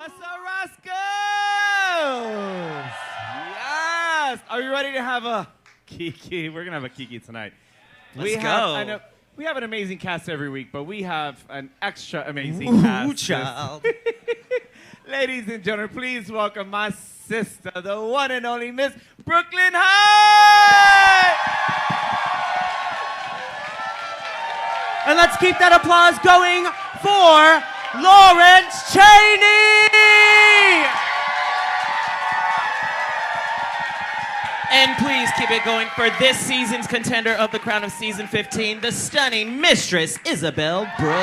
What's up, Roscoe? Yes! Are you ready to have a Kiki? We're going to have a Kiki tonight. Let's go. We have an amazing cast every week, but we have an extra amazing cast. Child. Ladies and gentlemen, please welcome my sister, the one and only Miss Brooklyn Hytes! And let's keep that applause going for Lawrence Chaney! And please keep it going for this season's contender of the crown of season 15, the stunning Mistress Isabelle Brooke.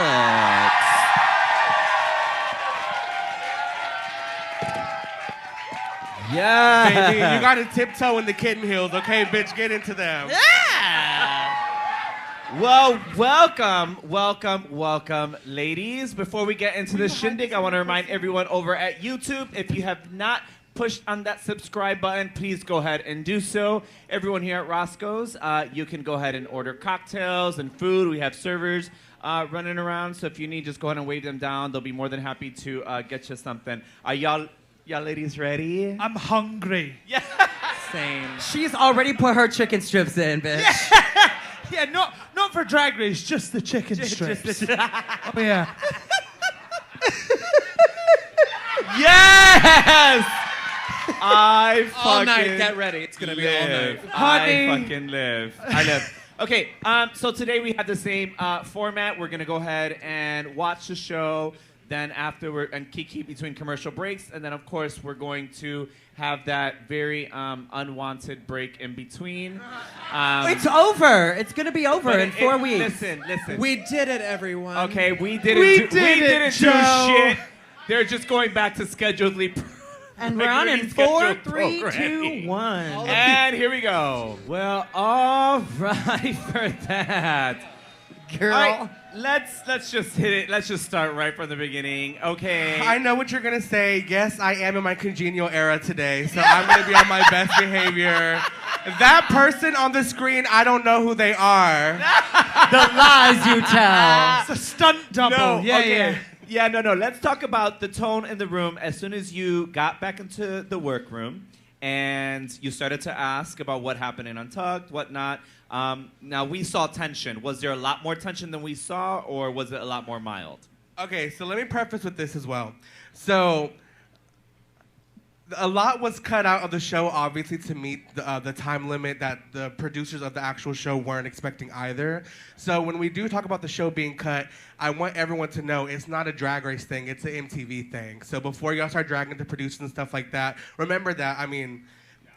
Yeah. Baby, you gotta tiptoe in the kitten heels, okay, bitch? Get into them. Yeah! Well, welcome, ladies. Before we get into the shindig, I want to remind everyone over at YouTube, if you have not pushed on that subscribe button, please go ahead and do so. Everyone here at Roscoe's, you can go ahead and order cocktails and food. We have servers running around, so if you need, just go ahead and wave them down. They'll be more than happy to get you something. Are y'all ladies ready? I'm hungry. Yeah. Same. She's already put her chicken strips in, bitch. Yeah, not for Drag Race, just the chicken strips. Oh, yeah. Yes! I fucking All night, get ready. It's going to be all night. I fucking live. I live. Okay, so today we have the same format. We're going to go ahead and watch the show. Then afterward, and Kiki between commercial breaks. And then, of course, we're going to have that very unwanted break in between. It's over. It's going to be over in 4 weeks. Listen. We did it, everyone. Okay, we didn't do shit. They're just going back to scheduled And we're on in 4, 3, 2, 1. And here we go. Well, all right for that. Girl. All right, let's just hit it. Let's just start right from the beginning. Okay. I know what you're gonna say. Yes, I am in my congenial era today, so I'm gonna be on my best behavior. That person on the screen, I don't know who they are. The lies you tell. It's a stunt double. No, yeah, okay. yeah. Yeah, no. Let's talk about the tone in the room as soon as you got back into the workroom and you started to ask about what happened in Untucked, whatnot. Now, we saw tension. Was there a lot more tension than we saw, or was it a lot more mild? Okay, so let me preface with this as well. So, a lot was cut out of the show, obviously, to meet the time limit that the producers of the actual show weren't expecting either. So when we do talk about the show being cut, I want everyone to know it's not a Drag Race thing, it's an MTV thing. So before y'all start dragging the producers and stuff like that, remember that, I mean,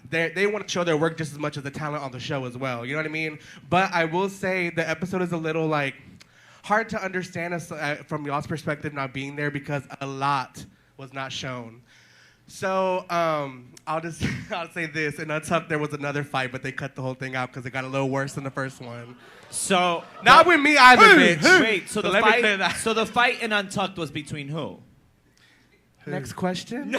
they want to show their work just as much as the talent on the show as well. You know what I mean? But I will say the episode is a little, like, hard to understand from y'all's perspective not being there because a lot was not shown. So I'll say this. In Untucked, there was another fight, but they cut the whole thing out because it got a little worse than the first one. So Not with me either, bitch. Wait, so let me clear that. the fight in Untucked was between who? Next question.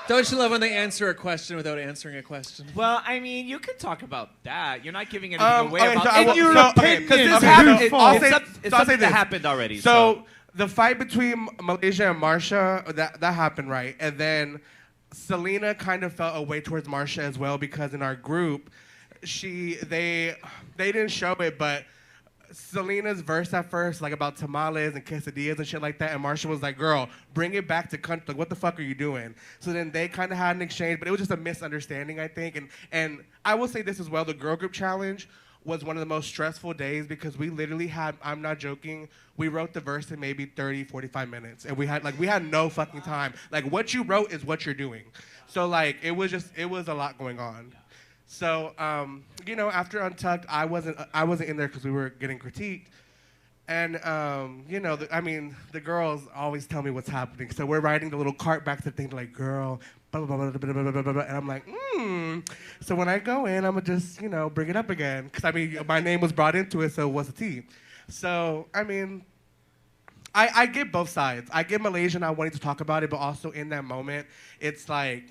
Don't you love when they answer a question without answering a question? Well, I mean, you could talk about that. You're not giving anything away okay, about so I will- your so- opinion. because this Okay, happened. so I'll I'll say- it's so I'll say something that this. happened already. So the fight between Malaysia and Marsha, that happened, right? And then Selena kind of felt a way towards Marsha as well because in our group, they didn't show it, but Selena's verse at first, like about tamales and quesadillas and shit like that, and Marsha was like, girl, bring it back to country. Like, what the fuck are you doing? So then they kind of had an exchange, but it was just a misunderstanding, I think. And I will say this as well, the girl group challenge was one of the most stressful days because we literally had, I'm not joking, we wrote the verse in maybe 30, 45 minutes. And we had no fucking time. Like, what you wrote is what you're doing. So, like, it was a lot going on. So, you know, after Untucked, I wasn't in there because we were getting critiqued. And, you know, the girls always tell me what's happening. So we're riding the little cart back to the thing, like, girl, blah, blah, blah, blah, blah, blah, blah, blah, blah. And I'm like, So when I go in, I'm going to just, you know, bring it up again. Because, I mean, my name was brought into it, so what's the tea? So, I mean, I get both sides. I get Malaysia and I wanting to talk about it, but also in that moment, it's like,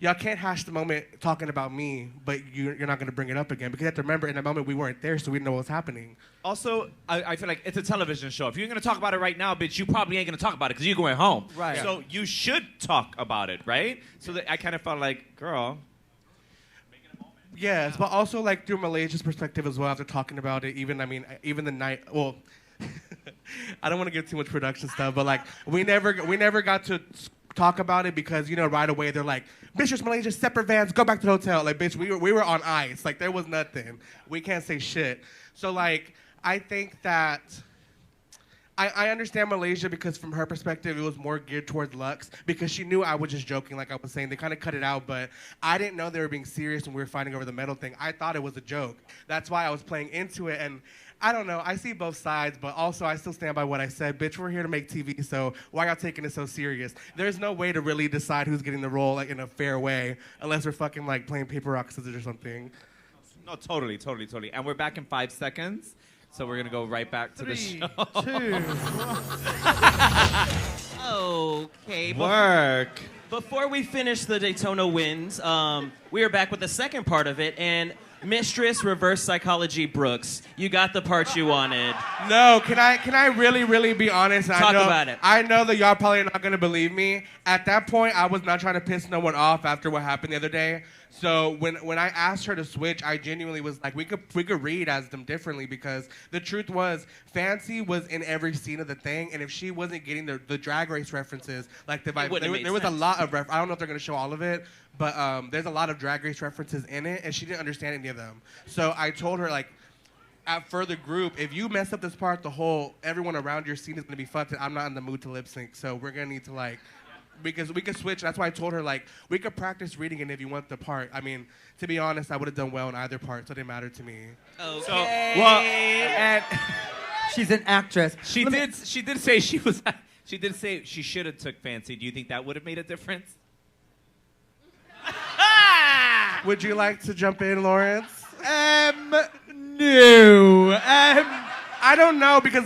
y'all can't hash the moment talking about me, but you're not going to bring it up again. Because you have to remember, in that moment, we weren't there, so we didn't know what was happening. Also, I feel like it's a television show. If you're going to talk about it right now, bitch, you probably ain't going to talk about it because you're going home. Right. So you should talk about it, right? So that I kind of felt like, girl. Yes, but also, like, through Malaysia's perspective as well, after talking about it, even the night, well, I don't want to give too much production stuff, but, like, we never got to talk about it because, right away they're like, Mistress Malaysia, separate vans, go back to the hotel. Like, bitch, we were on ice. Like, there was nothing. We can't say shit. So, like, I think that I understand Malaysia because from her perspective, it was more geared towards Lux because she knew I was just joking, like I was saying. They kind of cut it out, but I didn't know they were being serious when we were fighting over the medal thing. I thought it was a joke. That's why I was playing into it, and I don't know. I see both sides, but also I still stand by what I said. Bitch, we're here to make TV, so why y'all taking it so serious? There's no way to really decide who's getting the role like in a fair way unless we're fucking like playing paper, rock, scissors or something. No, totally. And we're back in 5 seconds. So we're going to go right back to the 3, show. 2. Okay. Work. Before we finish the Daytona Winds, we are back with the second part of it, and Mistress Reverse Psychology Brooks, you got the part you wanted. No, can I really be honest? Talk about it. I know that y'all probably are not gonna believe me. At that point, I was not trying to piss no one off after what happened the other day. So when I asked her to switch, I genuinely was like, we could read as them differently because the truth was, Fancy was in every scene of the thing, and if she wasn't getting the Drag Race references, like there was a lot of I don't know if they're gonna show all of it, but there's a lot of Drag Race references in it, and she didn't understand any of them. So I told her, like, for the group, if you mess up this part, everyone around your scene is gonna be fucked, and I'm not in the mood to lip sync. So we're gonna need to like. Because we could switch. That's why I told her, like, we could practice reading it if you want the part. I mean, to be honest, I would have done well in either part, so it didn't matter to me. Okay. So, well, and She's an actress. she did say she did say she should have took Fancy. Do you think that would have made a difference? Would you like to jump in, Lawrence? No. I don't know because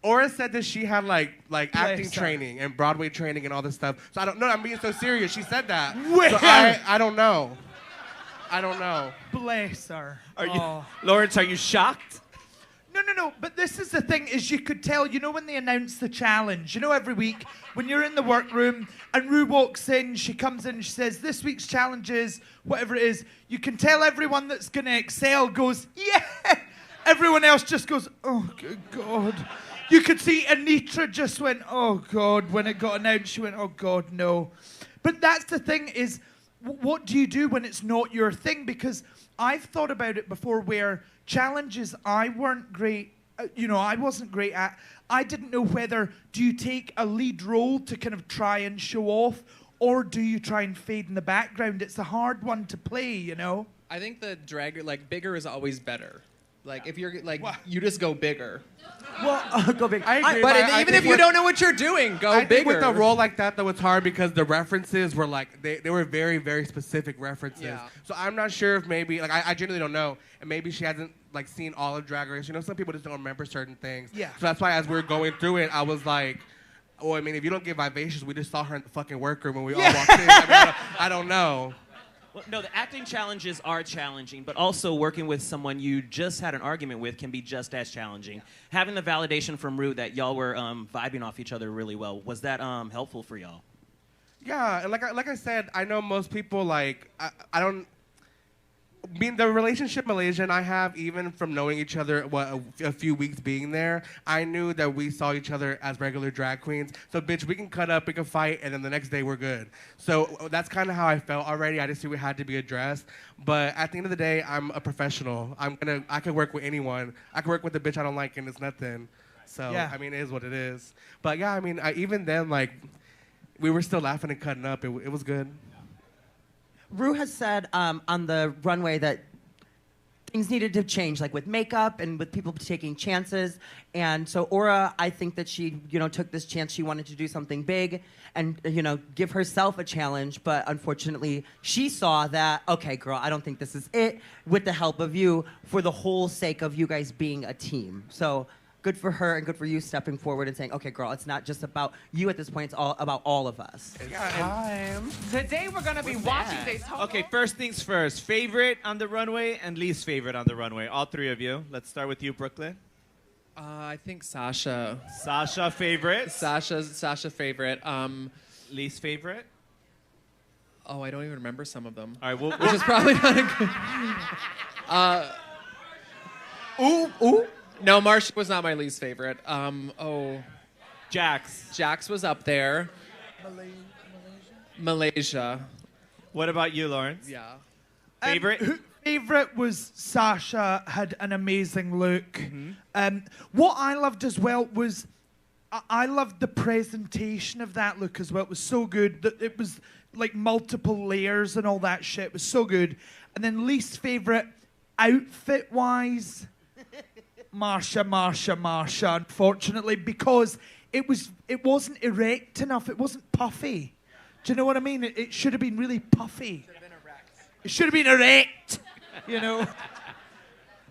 Aura said that she had like acting Bless her. training and Broadway training and all this stuff. So I don't know. I'm being so serious. She said that. Where? So I don't know. I don't know. Bless her. Are you, Lawrence? Are you shocked? No. But this is the thing: is you could tell. When they announce the challenge. Every week when you're in the workroom and Ru walks in, she comes in and she says, "This week's challenge is whatever it is." You can tell everyone that's going to excel goes, "Yeah." Everyone else just goes, "Oh, good God." You could see Anitra just went, "Oh, God." When it got announced, she went, "Oh, God, no." But that's the thing is, what do you do when it's not your thing? Because I've thought about it before where challenges I weren't great, I wasn't great at. I didn't know whether do you take a lead role to kind of try and show off or do you try and fade in the background? It's a hard one to play, I think the drag, like, bigger is always better. Like, if you're, like, you just go bigger. Well, go big. I agree. But I even think if you don't know what you're doing, go I bigger. think with a role like that, though, it's hard because the references were like they were very, very specific references. Yeah. So I'm not sure if maybe I genuinely don't know, and maybe she hasn't like seen all of Drag Race. Some people just don't remember certain things. Yeah. So that's why as we were going through it, I was like, oh, I mean, if you don't give vivacious, we just saw her in the fucking workroom when we all walked in. I don't know. Well, no, the acting challenges are challenging, but also working with someone you just had an argument with can be just as challenging. Having the validation from Ru that y'all were vibing off each other really well, was that helpful for y'all? Yeah, and like I said, I know most people like I don't. I mean, the relationship Malaysia and I have, even from knowing each other, a few weeks being there, I knew that we saw each other as regular drag queens. So, bitch, we can cut up, we can fight, and then the next day we're good. So that's kind of how I felt already. I just knew it had to be addressed. But at the end of the day, I'm a professional. I can work with anyone. I can work with a bitch I don't like, and it's nothing. So, Yeah. I mean, it is what it is. But yeah, I mean, even then, like, we were still laughing and cutting up. It was good. Ru has said on the runway that things needed to change, like with makeup and with people taking chances. And so Aura, I think that she, took this chance. She wanted to do something big and, give herself a challenge. But unfortunately, she saw that, okay, girl, I don't think this is it, with the help of you, for the whole sake of you guys being a team. So good for her and good for you stepping forward and saying, okay, girl, it's not just about you at this point. It's all about all of us. Today we're going to be watching Daytona. Okay, first things first. Favorite on the runway and least favorite on the runway. All three of you. Let's start with you, Brooklyn. I think Sasha. Sasha, favorite. Sasha favorite. Least favorite. Oh, I don't even remember some of them. All right, Which is probably not a good. Ooh. No, Marcia was not my least favorite. Jax was up there. Malaysia. What about you, Lawrence? Yeah. Favorite? Favorite was Sasha, had an amazing look. What I loved as well was I loved the presentation of that look as well. It was so good that it was like multiple layers and all that shit. It was so good. And then least favorite outfit wise, Marsha, unfortunately, because it wasn't erect enough. It wasn't puffy. Do you know what I mean? It should have been really puffy. It should have been erect. You know.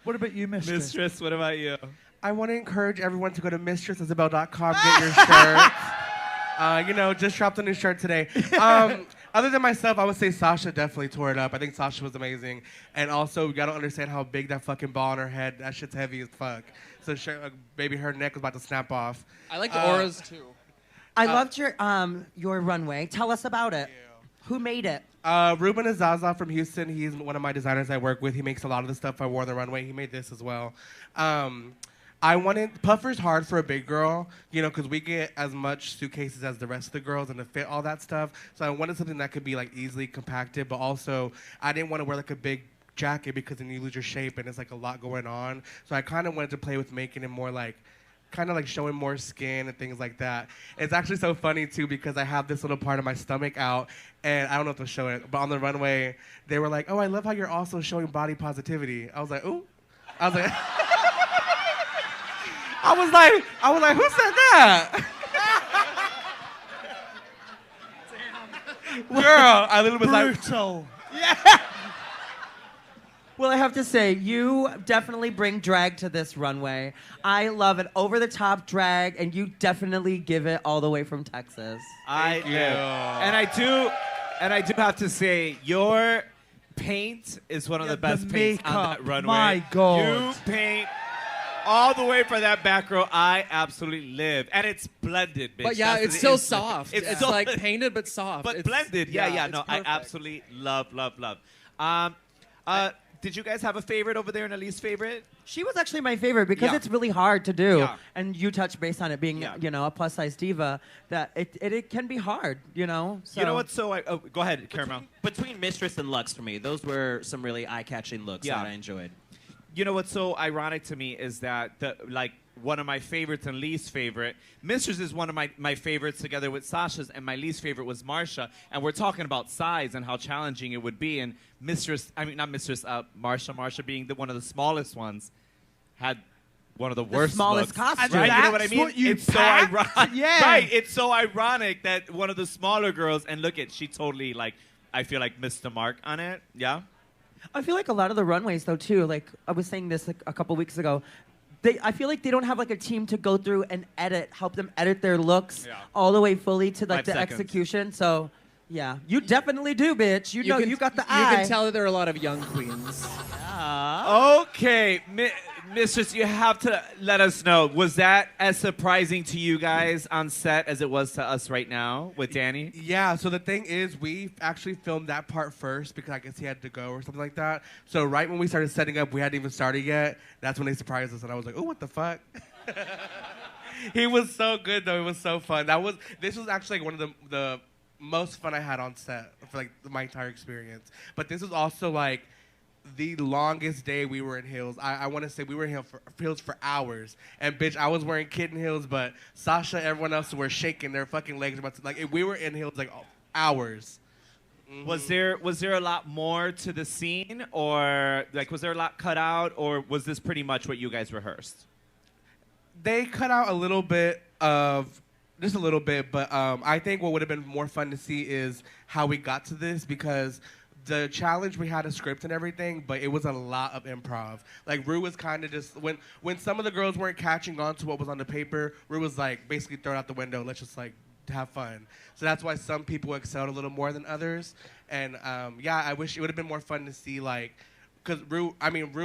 What about you, Mistress? Mistress, what about you? I want to encourage everyone to go to mistressisabelle.com, get your shirt. Just dropped a new shirt today. Other than myself, I would say Sasha definitely tore it up. I think Sasha was amazing. And also, we got to understand how big that fucking ball on her head, that shit's heavy as fuck. So maybe her neck was about to snap off. I like the auras, too. I loved your runway. Tell us about it. Who made it? Ruben Azaza from Houston. He's one of my designers I work with. He makes a lot of the stuff I wore on the runway. He made this as well. Puffer's hard for a big girl, because we get as much suitcases as the rest of the girls and to fit all that stuff. So I wanted something that could be like easily compacted, but also I didn't want to wear like a big jacket because then you lose your shape and it's like a lot going on. So I kind of wanted to play with making it more like, kind of like showing more skin and things like that. It's actually so funny too because I have this little part of my stomach out and I don't know if to show it, but on the runway, they were like, oh, I love how you're also showing body positivity. I was like, ooh. I was like, I was like, who said that? Girl, I literally was like, brutal. Yeah. Well, I have to say, you definitely bring drag to this runway. I love it. Over-the-top drag, and you definitely give it all the way from Texas. I do. And I do have to say, your paint is one of the best paints on that runway. My God. You paint all the way for that back row. I absolutely live. And it's blended, bitch. But yeah, it's still soft. It's It's so- like painted but soft. But It's- blended. Yeah. it's No, I perfect. absolutely love. Did you guys have a favorite over there and a least favorite? She was actually my favorite because Yeah. it's really hard to do. Yeah. And you touched base on it being, Yeah. a plus-size diva, that it can be hard, So. You know what? Go ahead, Caramel. Between Mistress and Lux for me, those were some really eye-catching looks Yeah. that I enjoyed. You know what's so ironic to me is that one of my favorites and least favorite, Mistress is one of my favorites together with Sasha's, and my least favorite was Marsha. And we're talking about size and how challenging it would be. And Marsha being one of the smallest ones, had one of the worst smallest looks. costume. Right? You know what I That's mean? what you It's so packed? ironic. Yeah. Right. It's so ironic that one of the smaller girls, and look at, she totally I feel like missed the mark on it. Yeah. I feel like a lot of the runways, though, too, like I was saying this a couple weeks ago, I feel like they don't have like a team to go through and help them edit their looks all the way fully to like 5 the seconds. execution. So, yeah, you definitely do, bitch. You know, you got the You eye. can tell that there are a lot of young queens. Okay, Mistress, you have to let us know. Was that as surprising to you guys on set as it was to us right now with Danny? yeah, so the thing is, we actually filmed that part first because I guess he had to go or something like that. So right when we started setting up, we hadn't even started yet. That's when they surprised us, and I was like, oh, what the fuck? He was so good, though. It was so fun. This was actually one of the most fun I had on set for like my entire experience. But this was also like the longest day we were in heels. I want to say we were in heels for hours. And bitch, I was wearing kitten heels, but Sasha, everyone else were shaking their fucking legs. We were in heels like hours. Mm-hmm. Was there a lot more to the scene, or was there a lot cut out, or was this pretty much what you guys rehearsed? They cut out a little bit of, just a little bit, but I think what would have been more fun to see is how we got to this, because the challenge, we had a script and everything, but it was a lot of improv. Like, Ru was kind of just, when some of the girls weren't catching on to what was on the paper, Ru was like, basically throw it out the window, let's just like have fun. So that's why some people excelled a little more than others. And yeah, I wish it would have been more fun to see, like, because Ru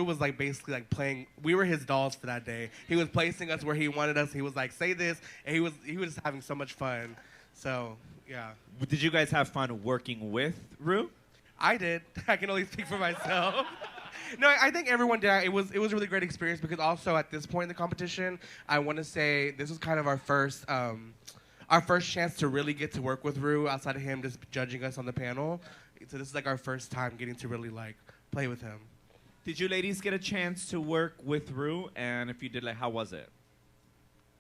was like basically like playing, we were his dolls for that day. He was placing us where he wanted us. He was like, say this, and he was just having so much fun. So, yeah. Did you guys have fun working with Ru? I did. I can only speak for myself. No, I think everyone did. It was a really great experience because also at this point in the competition, I want to say this was kind of our first chance to really get to work with Ru outside of him just judging us on the panel. So this is like our first time getting to really like play with him. Did you ladies get a chance to work with Ru? And if you did, like, how was it?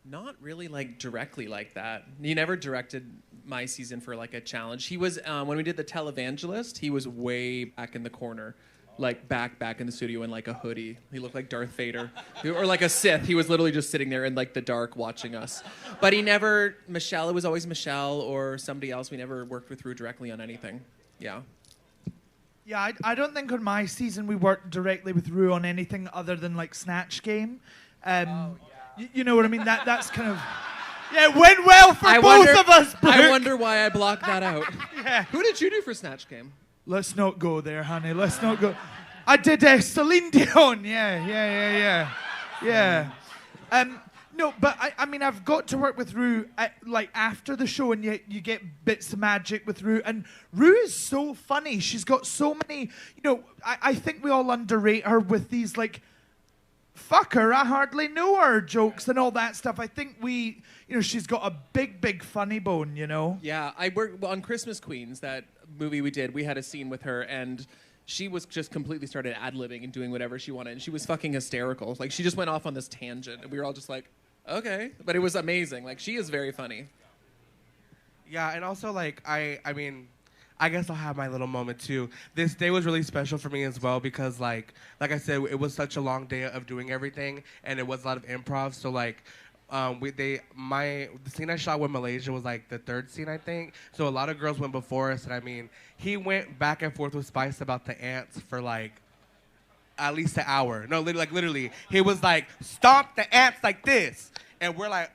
Not really like directly like that. He never directed my season for like a challenge. He was when we did the televangelist, he was way back in the corner, like back in the studio in like a hoodie. He looked like Darth Vader or like a Sith. He was literally just sitting there in like the dark watching us. But he never Michelle. It was always Michelle or somebody else. We never worked with Ru directly on anything. Yeah. Yeah, I don't think on my season we worked directly with Ru on anything other than like Snatch Game. You know what I mean? That's kind of... Yeah, it went well for both of us, Brooke. I wonder why I blocked that out. Yeah. Who did you do for Snatch Game? Let's not go there, honey. Let's not go. I did Celine Dion. Yeah. No, but I mean, I've got to work with Ru like after the show, and you get bits of magic with Ru. And Ru is so funny. She's got so many. You know, I think we all underrate her with these like, fuck her, I hardly know her jokes and all that stuff. I think she's got a big funny bone. You know. Yeah, I worked on Christmas Queens, that movie we did. We had a scene with her and. She was just completely started ad-libbing and doing whatever she wanted. And she was fucking hysterical. Like, she just went off on this tangent. And we were all just like, okay. But it was amazing. Like, she is very funny. Yeah, and also, like, I mean, I guess I'll have my little moment, too. This day was really special for me as well because, like I said, it was such a long day of doing everything. And it was a lot of improv. So, like, the scene I shot with Malaysia was like the third scene, I think. So a lot of girls went before us, and I mean, he went back and forth with Spice about the ants for like at least an hour. No, literally, he was like, stomp the ants like this, and we're like,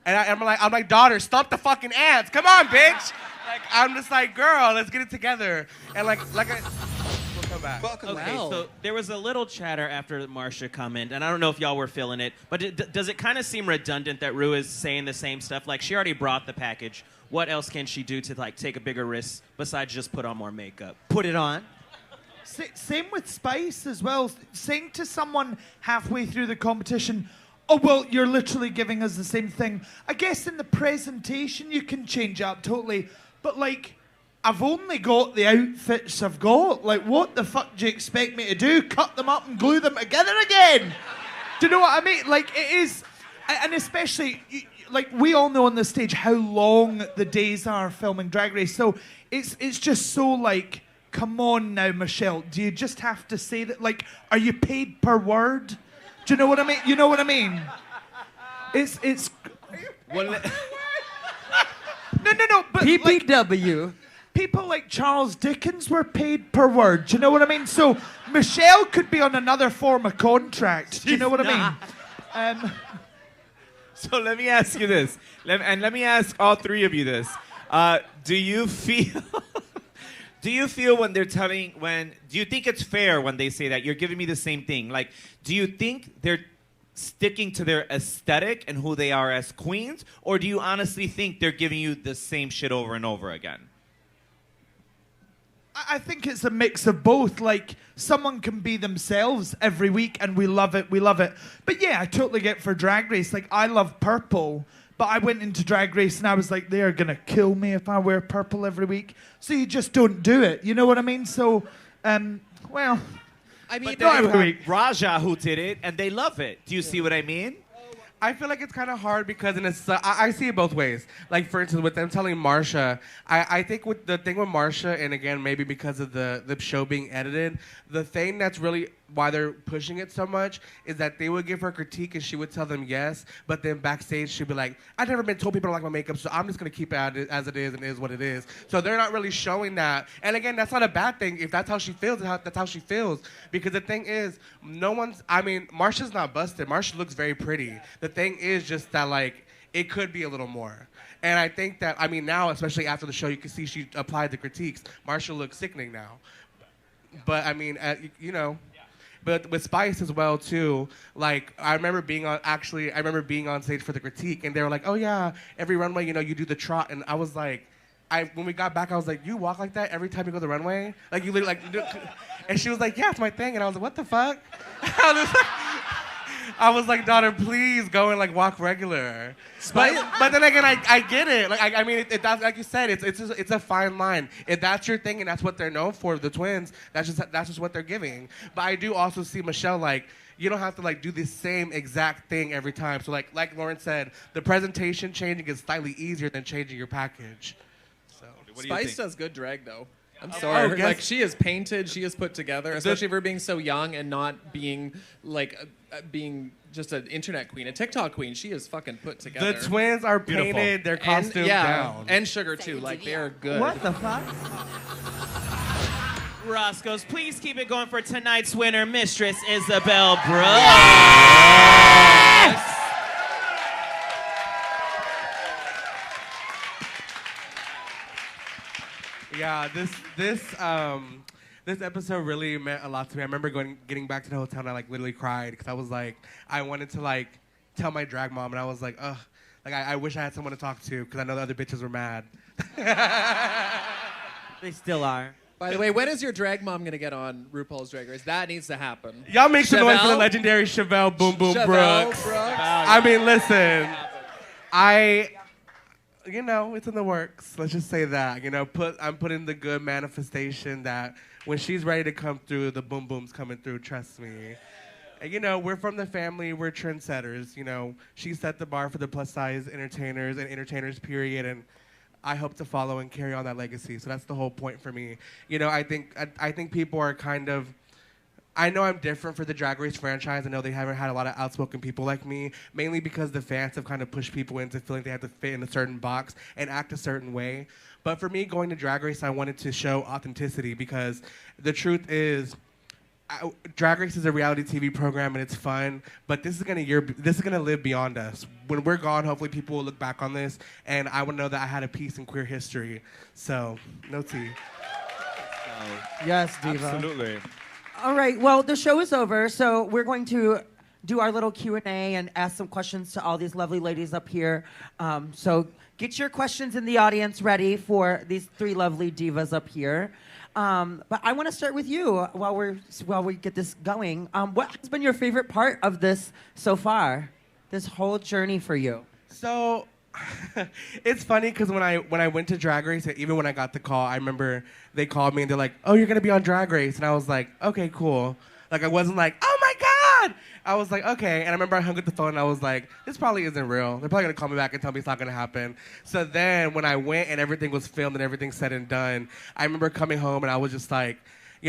and I'm like, daughter, stomp the fucking ants, come on, bitch. Like, I'm just like, girl, let's get it together, and like we'll come back. Okay, so there was a little chatter after the Marcia comment, and I don't know if y'all were feeling it, but does it kind of seem redundant that Ru is saying the same stuff? Like, she already brought the package. What else can she do to like take a bigger risk besides just put on more makeup? Put it on. Same with Spice as well. Saying to someone halfway through the competition, oh, well, you're literally giving us the same thing. I guess in the presentation you can change up totally, but like, I've only got the outfits I've got. Like, what the fuck do you expect me to do? Cut them up and glue them together again? Do you know what I mean? Like, it is, and especially, like, we all know on the stage how long the days are filming Drag Race. So it's just so like, come on now, Michelle. Do you just have to say that? Like, are you paid per word? Do you know what I mean? You know what I mean? It's. Well, No. But PPW. Like, people like Charles Dickens were paid per word. Do you know what I mean? So Michelle could be on another form of contract. Do you know what I mean? So let me ask you this, let me ask all three of you this. Do you feel when they're do you think it's fair when they say that you're giving me the same thing? Like, do you think they're sticking to their aesthetic and who they are as queens, or do you honestly think they're giving you the same shit over and over again? I think it's a mix of both. Like, someone can be themselves every week and we love it. But yeah, I totally get for Drag Race. Like, I love purple, but I went into Drag Race and I was like, they are going to kill me if I wear purple every week. So you just don't do it. You know what I mean? So, well, I mean, not every week. Raja who did it and they love it. Do you see what I mean? I feel like it's kind of hard because I see it both ways. Like, for instance, with them telling Marsha, I think with the thing with Marsha, and again, maybe because of the show being edited, the thing that's really why they're pushing it so much is that they would give her critique and she would tell them yes, but then backstage she'd be like, I've never been told people don't like my makeup, so I'm just going to keep it as it is and it is what it is. So they're not really showing that. And again, that's not a bad thing. If that's how she feels, that's how she feels. Because the thing is, Marsha's not busted. Marsha looks very pretty. The thing is just that, like, it could be a little more. And I think that, now, especially after the show, you can see she applied the critiques. Marsha looks sickening now. But, But with Spice as well too, like I remember being on stage for the critique, and they were like, "Oh yeah, every runway, you do the trot," and I was like, when we got back, I was like, "You walk like that every time you go to the runway? Like you literally and she was like, "Yeah, it's my thing," and I was like, "What the fuck?" I was like, daughter, please go and like walk regular. But then again, I get it. Like that's like you said, it's a fine line. If that's your thing and that's what they're known for, the twins, that's just what they're giving. But I do also see Michelle like, you don't have to like do the same exact thing every time. So like Lauren said, the presentation changing is slightly easier than changing your package. So Spice does good drag though. I'm sorry. Like she is painted, she is put together, especially for being so young and not being like being just an internet queen, a TikTok queen. She is fucking put together. The twins are painted, their costume down. And Sugar too. Like they are good. What the fuck? Roscoe's, please keep it going for tonight's winner, Mistress Isabelle Brooke. Yeah, this episode really meant a lot to me. I remember getting back to the hotel and I like literally cried because I was like, I wanted to like tell my drag mom and I was like, ugh, like I wish I had someone to talk to because I know the other bitches were mad. They still are. By the way, when is your drag mom gonna get on RuPaul's Drag Race? That needs to happen. Y'all make some noise for the legendary Chevelle Boom Boom Brooks. Listen, it's in the works. Let's just say that. I'm putting the good manifestation that when she's ready to come through, the boom boom's coming through. Trust me. And we're from the family. We're trendsetters. She set the bar for the plus size entertainers and entertainers. Period. And I hope to follow and carry on that legacy. So that's the whole point for me. I think people are kind of. I know I'm different for the Drag Race franchise. I know they haven't had a lot of outspoken people like me, mainly because the fans have kind of pushed people into feeling they have to fit in a certain box and act a certain way. But for me, going to Drag Race, I wanted to show authenticity because the truth is, Drag Race is a reality TV program and it's fun, but this is gonna live beyond us. When we're gone, hopefully people will look back on this, and I would know that I had a piece in queer history. So, no tea. Yes, Diva. Absolutely. All right, well, the show is over, so we're going to do our little Q&A and ask some questions to all these lovely ladies up here. So get your questions in the audience ready for these three lovely divas up here. But I want to start with you while we get this going. What has been your favorite part of this so far, this whole journey for you? So it's funny because when I went to Drag Race, even when I got the call, I remember they called me and they're like, "Oh, you're gonna be on Drag Race," and I was like, "Okay, cool." Like I wasn't like, "Oh my god!" I was like, "Okay," and I remember I hung up the phone and I was like, "This probably isn't real. They're probably gonna call me back and tell me it's not gonna happen." So then when I went and everything was filmed and everything said and done, I remember coming home and I was just like,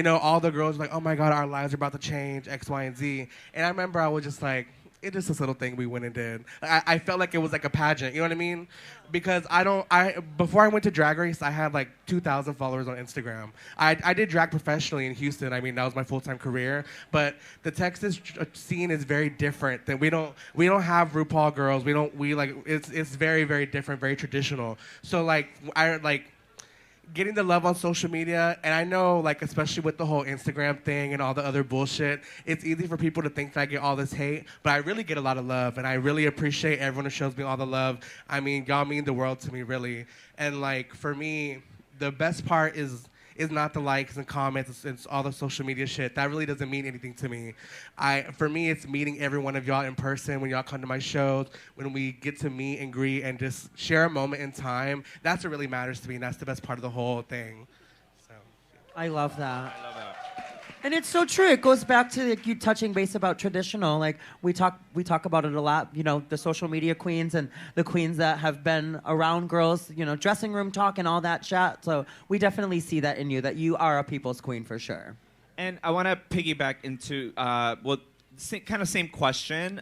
all the girls were like, "Oh my god, our lives are about to change, X, Y, and Z," and I remember I was just like, it's just this little thing we went and did. I felt like it was like a pageant, you know what I mean? Because before I went to Drag Race, I had like 2,000 followers on Instagram. I did drag professionally in Houston. That was my full-time career. But the Texas scene is very different. We don't have RuPaul girls. It's very, very different, very traditional. So getting the love on social media, and I know, especially with the whole Instagram thing and all the other bullshit, it's easy for people to think that I get all this hate, but I really get a lot of love, and I really appreciate everyone who shows me all the love. Y'all mean the world to me, really. And, for me, the best part is not the likes and comments, it's all the social media shit. That really doesn't mean anything to me. For me, it's meeting every one of y'all in person when y'all come to my shows, when we get to meet and greet and just share a moment in time. That's what really matters to me, and that's the best part of the whole thing. So, I love that. And it's so true. It goes back to like, you touching base about traditional. Like we talk about it a lot. You know, the social media queens and the queens that have been around girls. You know, dressing room talk and all that chat. So we definitely see that in you. That you are a people's queen for sure. And I want to piggyback into kind of same question.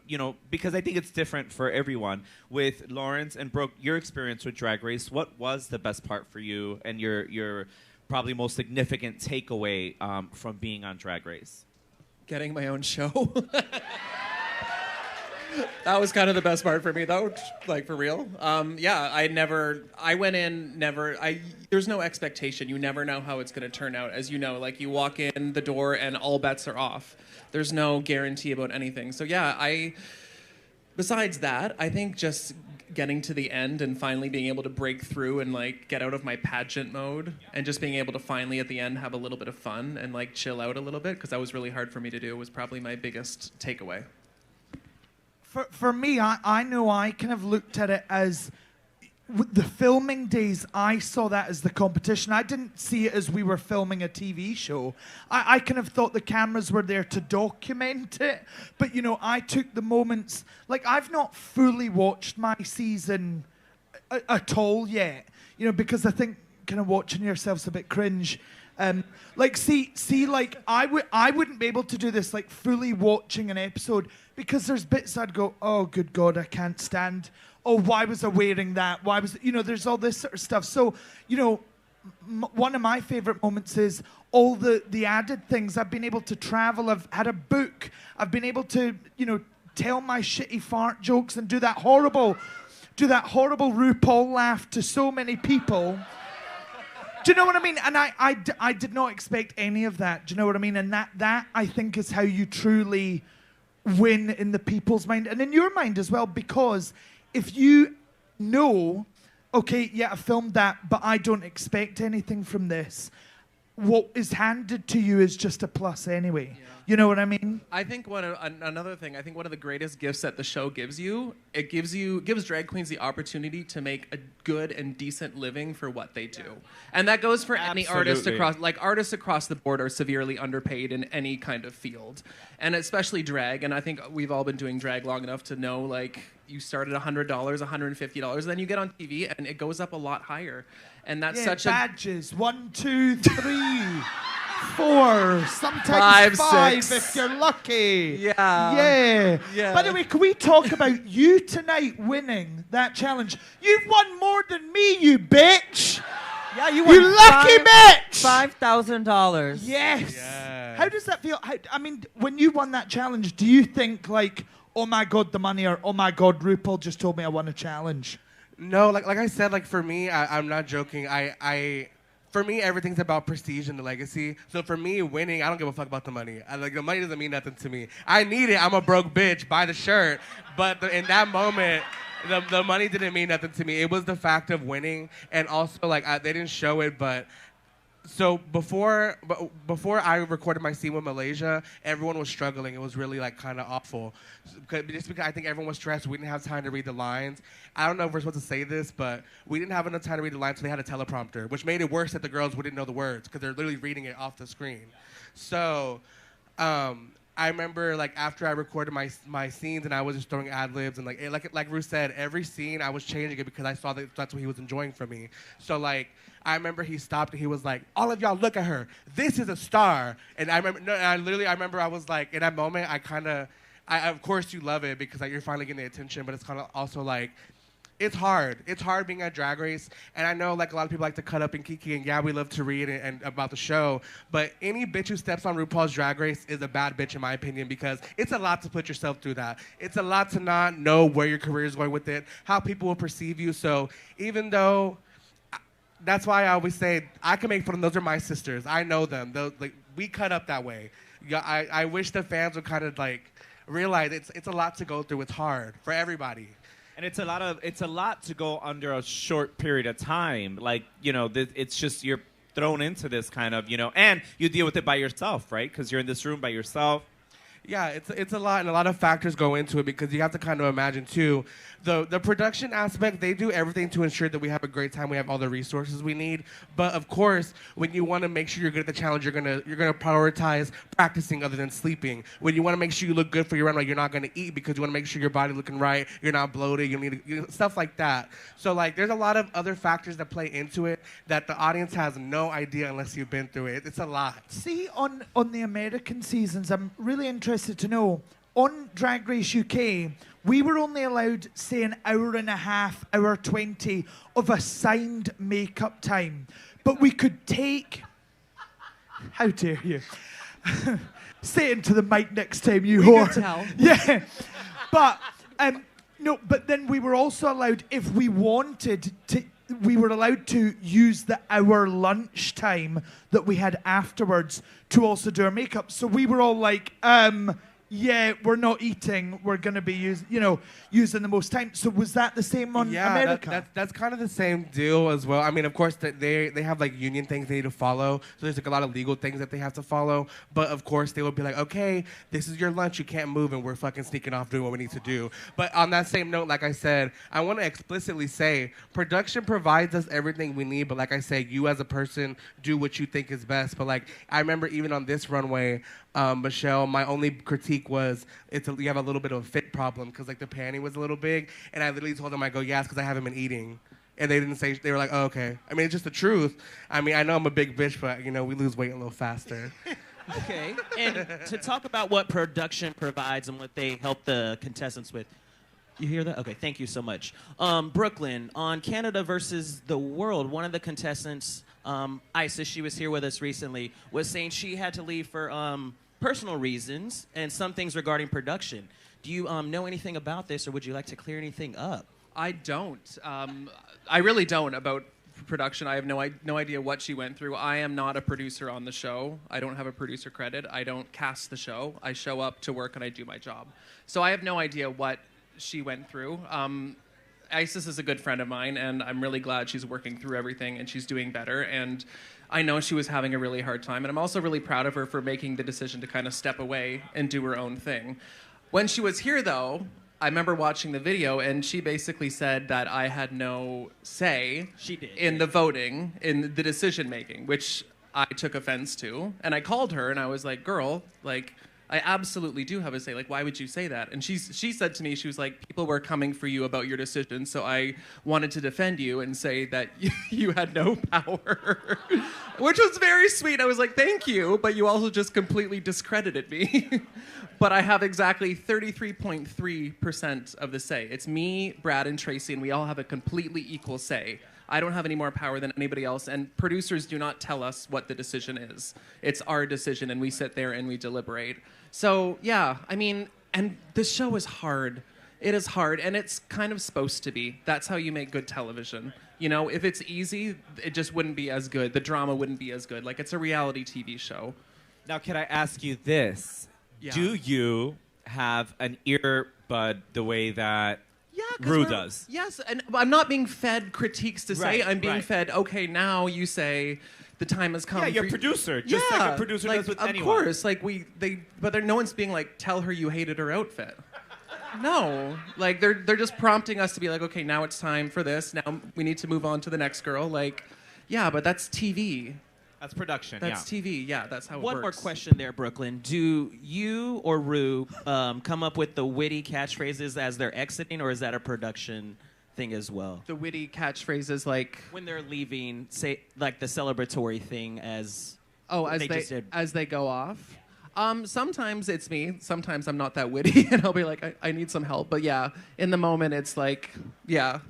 You know, because I think it's different for everyone. With Lawrence and Brooke, your experience with Drag Race, what was the best part for you and your probably most significant takeaway from being on Drag Race? Getting my own show. That was kind of the best part for me, though, like for real. Yeah, I went in there's no expectation. You never know how it's going to turn out. As you know, like you walk in the door and all bets are off. There's no guarantee about anything. So yeah, besides that, I think just getting to the end and finally being able to break through and like get out of my pageant mode and just being able to finally at the end have a little bit of fun and like chill out a little bit, because that was really hard for me to do, was probably my biggest takeaway. For me, I know I kind of looked at it as with the filming days, I saw that as the competition. I didn't see it as we were filming a TV show. I kind of thought the cameras were there to document it. But, you know, I took the moments. Like, I've not fully watched my season at all yet. You know, because I think kind of watching yourself's a bit cringe. Like, like, I wouldn't be able to do this, like, fully watching an episode, because there's bits I'd go, oh, good God, I can't stand. Oh, why was I wearing that? Why was, you know, there's all this sort of stuff. So, you know, one of my favorite moments is all the added things. I've been able to travel. I've had a book. I've been able to, you know, tell my shitty fart jokes and do that horrible RuPaul laugh to so many people. Do you know what I mean? And I did not expect any of that. Do you know what I mean? And that I think is how you truly win in the people's mind and in your mind as well, because if you know, okay, yeah, I filmed that, but I don't expect anything from this, what is handed to you is just a plus anyway. Yeah. You know what I mean? I think another thing, I think one of the greatest gifts that the show gives you, it gives drag queens the opportunity to make a good and decent living for what they do. And that goes for any artist artists across the board are severely underpaid in any kind of field. And especially drag, and I think we've all been doing drag long enough to know, like, you start at $100, $150, then you get on TV and it goes up a lot higher. And that's such badges. 1, 2, 3, 4, sometimes 5 6. if you're lucky. Yeah. By the way, can we talk about you tonight winning that challenge? You've won more than me, you bitch. Yeah, you won. You lucky bitch. $5,000. Yes. Yeah. How does that feel? I mean, when you won that challenge, do you think like, oh my God, the money, or oh my God, RuPaul just told me I won a challenge? No, like I said, like for me, I'm not joking. For me, everything's about prestige and the legacy. So for me, winning, I don't give a fuck about the money. Like the money doesn't mean nothing to me. I need it. I'm a broke bitch. Buy the shirt. But in that moment, the money didn't mean nothing to me. It was the fact of winning, and also like they didn't show it, but. So before I recorded my scene with Malaysia, everyone was struggling. It was really like kind of awful, just because I think everyone was stressed. We didn't have time to read the lines. I don't know if we're supposed to say this, but we didn't have enough time to read the lines, so they had a teleprompter, which made it worse that the girls wouldn't know the words because they're literally reading it off the screen. So I remember like after I recorded my scenes and I was just throwing ad libs and like Ruth said, every scene I was changing it because I saw that that's what he was enjoying from me. So like. I remember he stopped and he was like, all of y'all look at her. This is a star. And I remember I was like, in that moment, of course you love it because like, you're finally getting the attention, but it's kind of also like, it's hard. It's hard being at Drag Race. And I know like a lot of people like to cut up and kiki, and yeah, we love to read and about the show, but any bitch who steps on RuPaul's Drag Race is a bad bitch in my opinion, because it's a lot to put yourself through that. It's a lot to not know where your career is going with it, how people will perceive you. So even though, that's why I always say I can make fun of them. Those are my sisters. I know them. Like we cut up that way. Yeah, I wish the fans would kind of like realize it's a lot to go through. It's hard for everybody. And it's a lot to go under a short period of time. Like, you know, it's just you're thrown into this kind of, you know, and you deal with it by yourself, right? Because you're in this room by yourself. Yeah, it's a lot, and a lot of factors go into it because you have to kind of imagine too, the production aspect. They do everything to ensure that we have a great time. We have all the resources we need. But of course, when you want to make sure you're good at the challenge, you're gonna prioritize practicing other than sleeping. When you want to make sure you look good for your runway, you're not gonna eat because you want to make sure your body looking right. You're not bloated. Stuff like that. So like, there's a lot of other factors that play into it that the audience has no idea unless you've been through it. It's a lot. See, on the American seasons, I'm really interested to know, on Drag Race UK, we were only allowed, say, an hour and a half, hour 20 of assigned makeup time. But we could take... How dare you? Say it into the mic next time, you whore. can tell. Yeah. But, no, but then we were also allowed, if we wanted to... We were allowed to use the hour lunch time that we had afterwards to also do our makeup. So we were all like, yeah, we're not eating. We're going to be using the most time. So was that the same on America? That's kind of the same deal as well. I mean, of course, they have like union things they need to follow. So there's like a lot of legal things that they have to follow. But of course, they will be like, okay, this is your lunch. You can't move, and we're fucking sneaking off doing what we need to do. But on that same note, like I said, I want to explicitly say production provides us everything we need. But like I said, you as a person do what you think is best. But like, I remember even on this runway, Michelle, my only critique was you have a little bit of a fit problem because like the panty was a little big, and I literally told them, I go, yeah, it's because I haven't been eating. And they didn't say, they were like, oh, okay. I mean, it's just the truth. I mean, I know I'm a big bitch, but we lose weight a little faster. Okay, and to talk about what production provides and what they help the contestants with, you hear that? Okay, thank you so much. Brooklyn, on Canada versus the World, one of the contestants, Isis, she was here with us recently, was saying she had to leave for personal reasons and some things regarding production. Do you know anything about this, or would you like to clear anything up? I don't. I really don't about production. I have no idea what she went through. I am not a producer on the show. I don't have a producer credit. I don't cast the show. I show up to work and I do my job. So I have no idea what she went through. Isis is a good friend of mine, and I'm really glad she's working through everything and she's doing better. And I know she was having a really hard time, and I'm also really proud of her for making the decision to kind of step away and do her own thing. When she was here, though, I remember watching the video, and she basically said that I had no say in the voting, in the decision-making, which I took offense to. And I called her, and I was like, girl, like, I absolutely do have a say. Like, why would you say that? And she said to me, she was like, people were coming for you about your decision, so I wanted to defend you and say that you had no power, which was very sweet. I was like, thank you, but you also just completely discredited me. But I have exactly 33.3% of the say. It's me, Brad, and Tracy, and we all have a completely equal say. I don't have any more power than anybody else, and producers do not tell us what the decision is. It's our decision, and we sit there and we deliberate. So, yeah, I mean, and this show is hard. It is hard, and it's kind of supposed to be. That's how you make good television. If it's easy, it just wouldn't be as good. The drama wouldn't be as good. Like, it's a reality TV show. Now, can I ask you this? Yeah. Do you have an earbud the way that Yeah, Ru does? Yes, and I'm not being fed critiques to say. I'm being fed, okay, now you say the time has come. Yeah, you're a producer. Just like a producer does with anyone. Of course, but no one's being like, tell her you hated her outfit. No, like they're just prompting us to be like, okay, now it's time for this. Now we need to move on to the next girl. Like, yeah, but that's TV. That's production. That's TV. Yeah, that's how it works. One more question there, Brooklyn. Do you or Ru come up with the witty catchphrases as they're exiting, or is that a production thing as well? The witty catchphrases, like when they're leaving, say like the celebratory thing as as they go off. Sometimes it's me. Sometimes I'm not that witty, and I'll be like, I need some help. But yeah, in the moment, it's like, yeah.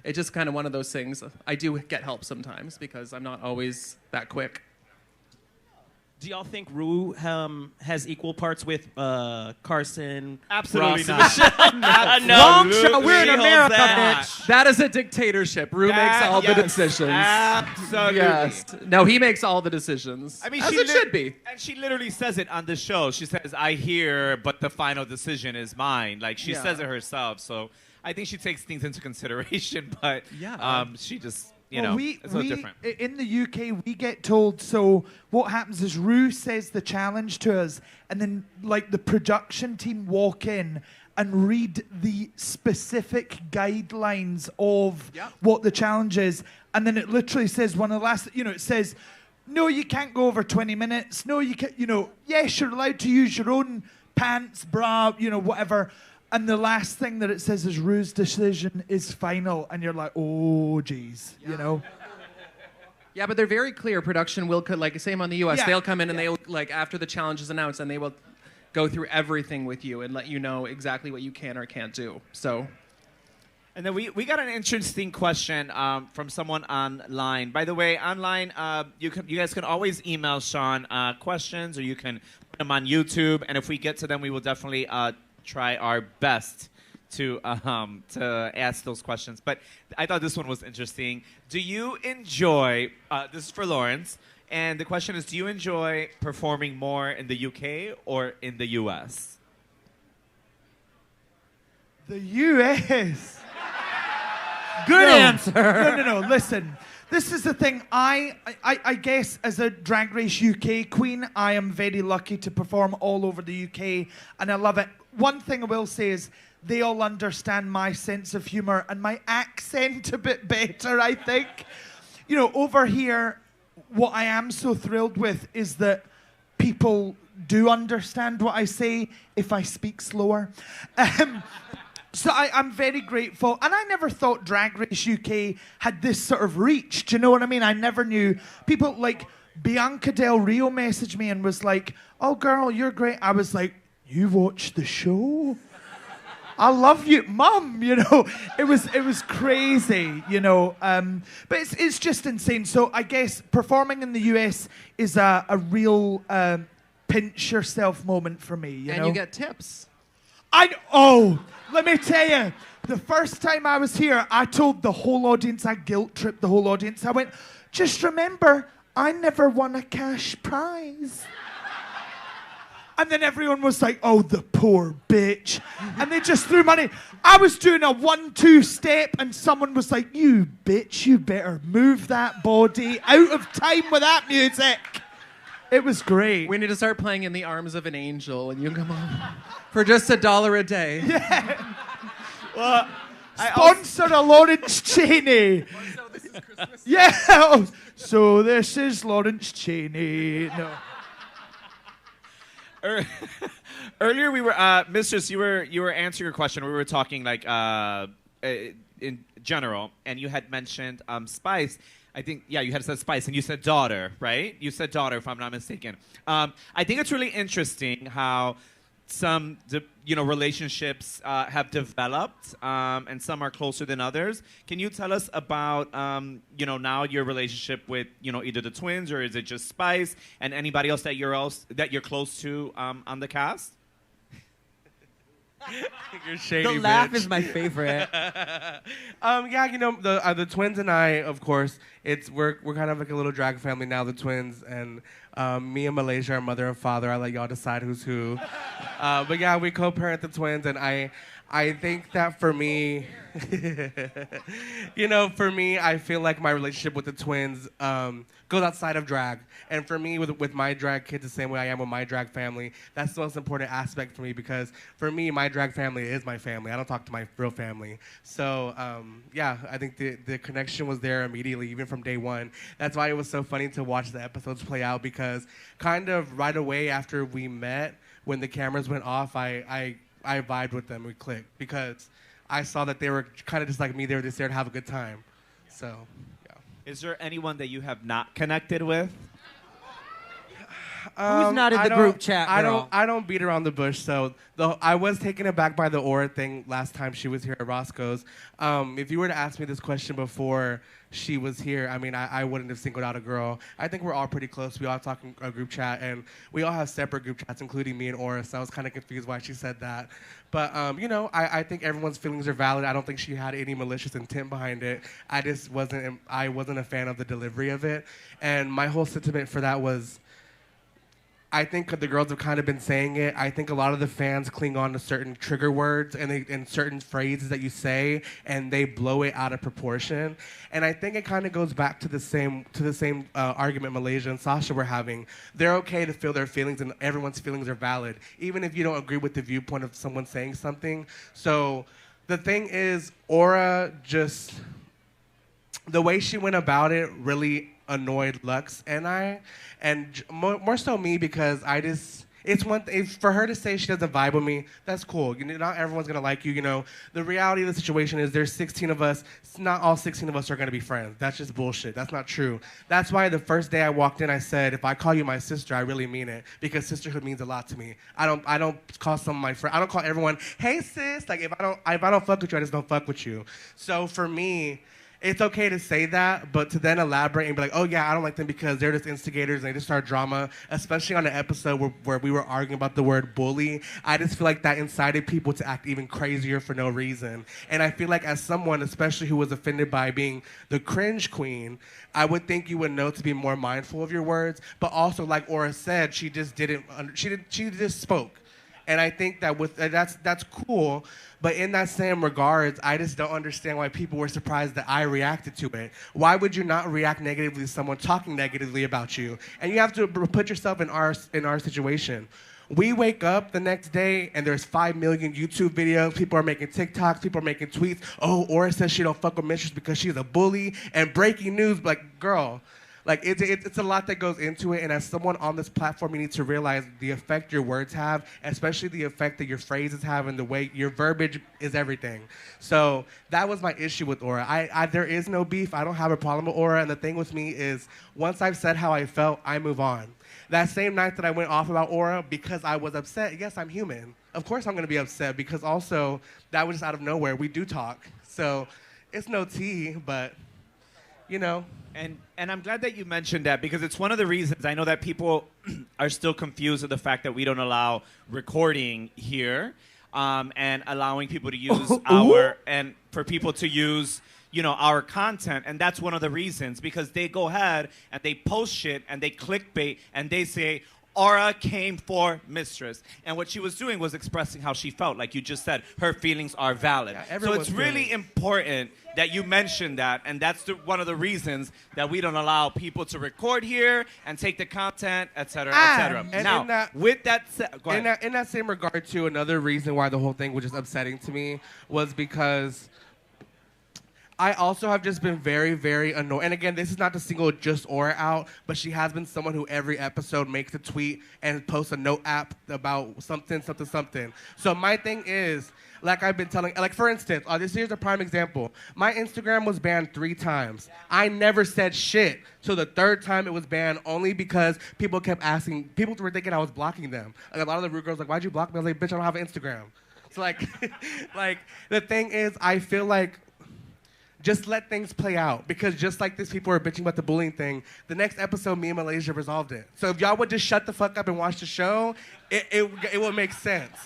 It's just kind of one of those things. I do get help sometimes because I'm not always that quick. Do y'all think Ru has equal parts with Carson? Absolutely Ross, not. No, Wrong show. We're in America, that. bitch. That is a dictatorship. Ru makes all the decisions. Absolutely. Yes. No, he makes all the decisions. I mean, as it should be. And she literally says it on the show. She says, I hear, but the final decision is mine. Like, she says it herself. So I think she takes things into consideration, but Yeah. she just you Well, know, we, it's a little different. in the UK, we get told, so what happens is Ru says the challenge to us, and then like the production team walk in and read the specific guidelines of what the challenge is, and then it literally says one of the last, it says, no, you can't go over 20 minutes. No, you can't, yes, you're allowed to use your own pants, bra, whatever. And the last thing that it says is Ru's decision is final. And you're like, oh, geez, Yeah, but they're very clear. Production will, like, same on the US. Yeah. They'll come in and they'll, like, after the challenge is announced, and they will go through everything with you and let you know exactly what you can or can't do. So. And then we got an interesting question from someone online. By the way, online, you guys can always email Sean questions, or you can put them on YouTube. And if we get to them, we will definitely try our best to ask those questions. But I thought this one was interesting. Do you enjoy? This is for Lawrence, and the question is: do you enjoy performing more in the UK or in the US? The US. Good answer. No. Listen, this is the thing. I guess as a Drag Race UK queen, I am very lucky to perform all over the UK, and I love it. One thing I will say is they all understand my sense of humor and my accent a bit better, I think. Over here, what I am so thrilled with is that people do understand what I say if I speak slower. So I'm very grateful. And I never thought Drag Race UK had this sort of reach. Do you know what I mean? I never knew. People like Bianca Del Rio messaged me and was like, oh, girl, you're great. I was like, you watch the show? I love you, Mum. It was crazy, But it's just insane. So I guess performing in the US is a real pinch yourself moment for me, And you get tips. Let me tell you, the first time I was here, I told the whole audience, I guilt-tripped the whole audience. I went, just remember, I never won a cash prize. And then everyone was like, oh, the poor bitch. And they just threw money. I was doing a 1-2 step, and someone was like, you bitch, you better move that body out of time with that music. It was great. We need to start playing In the Arms of an Angel, and you come on for just $1 a day. Yeah. Well, sponsor a Lawrence Chaney. So this is Christmas. Yeah. So this is Lawrence Chaney. No. Earlier we were, Mistress, you were answering your question. We were talking like in general, and you had mentioned Spice. I think, you had said Spice, and you said daughter, right? You said daughter, if I'm not mistaken. I think it's really interesting how some, relationships have developed, and some are closer than others. Can you tell us about, now your relationship with, either the twins, or is it just Spice, and anybody else that you're close to on the cast? You're shady, The laugh bitch. is my favorite. The twins and I, of course, we're kind of like a little drag family now. The twins and me and Malaysia are mother and father. I let y'all decide who's who. But yeah, we co-parent the twins, and I think that for me, for me, I feel like my relationship with the twins goes outside of drag. And for me, with my drag kids, the same way I am with my drag family, that's the most important aspect for me, because for me, my drag family is my family. I don't talk to my real family. So, I think the connection was there immediately, even from day one. That's why it was so funny to watch the episodes play out, because kind of right away after we met, when the cameras went off, I vibed with them. We clicked because I saw that they were kind of just like me. They were just there to have a good time. So, yeah. Is there anyone that you have not connected with? Who's not in the group chat, girl? I don't beat around the bush. So I was taken aback by the aura thing last time she was here at Roscoe's. If you were to ask me this question before she was here, I mean, I wouldn't have singled out a girl. I think we're all pretty close. We all talk in a group chat, and we all have separate group chats, including me and Aura. So I was kind of confused why she said that. But I think everyone's feelings are valid. I don't think she had any malicious intent behind it. I wasn't a fan of the delivery of it, and my whole sentiment for that was, I think the girls have kind of been saying it. I think a lot of the fans cling on to certain trigger words and certain phrases that you say, and they blow it out of proportion. And I think it kind of goes back to the same argument Malaysia and Sasha were having. They're okay to feel their feelings, and everyone's feelings are valid, even if you don't agree with the viewpoint of someone saying something. So the thing is, Aura just, the way she went about it really annoyed Lux and I, and more so me, because it's one thing for her to say she doesn't vibe with me. That's cool. You know, not everyone's gonna like you. You know, the reality of the situation is there's 16 of us. Not all 16 of us are gonna be friends. That's just bullshit. That's not true. That's why the first day I walked in, I said, if I call you my sister, I really mean it, because sisterhood means a lot to me. I don't call some of my friends. I don't call everyone, hey sis. Like if I don't fuck with you, I just don't fuck with you. So for me, it's okay to say that, but to then elaborate and be like, oh yeah, I don't like them because they're just instigators and they just start drama, especially on an episode where we were arguing about the word bully. I just feel like that incited people to act even crazier for no reason. And I feel like as someone, especially who was offended by being the cringe queen, I would think you would know to be more mindful of your words, but also like Aura said, she just spoke. And I think that that's cool, but in that same regards, I just don't understand why people were surprised that I reacted to it. Why would you not react negatively to someone talking negatively about you? And you have to put yourself in our situation. We wake up the next day and there's 5 million YouTube videos. People are making TikToks. People are making tweets. Oh, Aura says she don't fuck with Mistress because she's a bully. And breaking news, like, girl. Like, it's a lot that goes into it, and as someone on this platform, you need to realize the effect your words have, especially the effect that your phrases have, and the way your verbiage is everything. So that was my issue with Aura. There is no beef. I don't have a problem with Aura, and the thing with me is, once I've said how I felt, I move on. That same night that I went off about Aura because I was upset, yes, I'm human. Of course I'm going to be upset, because also, that was just out of nowhere. We do talk. So it's no tea, but, you know. And I'm glad that you mentioned that, because it's one of the reasons I know that people are still confused with the fact that we don't allow recording here, and allowing people to use and for people to use, you know, our content. And that's one of the reasons, because they go ahead and they post shit and they clickbait and they say, Aura came for Mistress. And what she was doing was expressing how she felt. Like you just said, her feelings are valid. Yeah, so it's really important that you mention that. And that's one of the reasons that we don't allow people to record here and take the content, et cetera, et cetera. And now, with that said, go ahead. In that same regard, too, another reason why the whole thing was just upsetting to me was because I also have just been very, very annoyed. And again, this is not to single just Aura out, but she has been someone who every episode makes a tweet and posts a note app about something. So my thing is, like I've been telling, like for instance, here's a prime example. My Instagram was banned 3 times. I never said shit till the 3rd time it was banned, only because people kept asking, people were thinking I was blocking them. Like a lot of the rude girls like, why'd you block me? I was like, bitch, I don't have an Instagram. So like, like the thing is, I feel like, just let things play out, because just like this, people are bitching about the bullying thing. The next episode, me and Malaysia resolved it. So if y'all would just shut the fuck up and watch the show, it would make sense.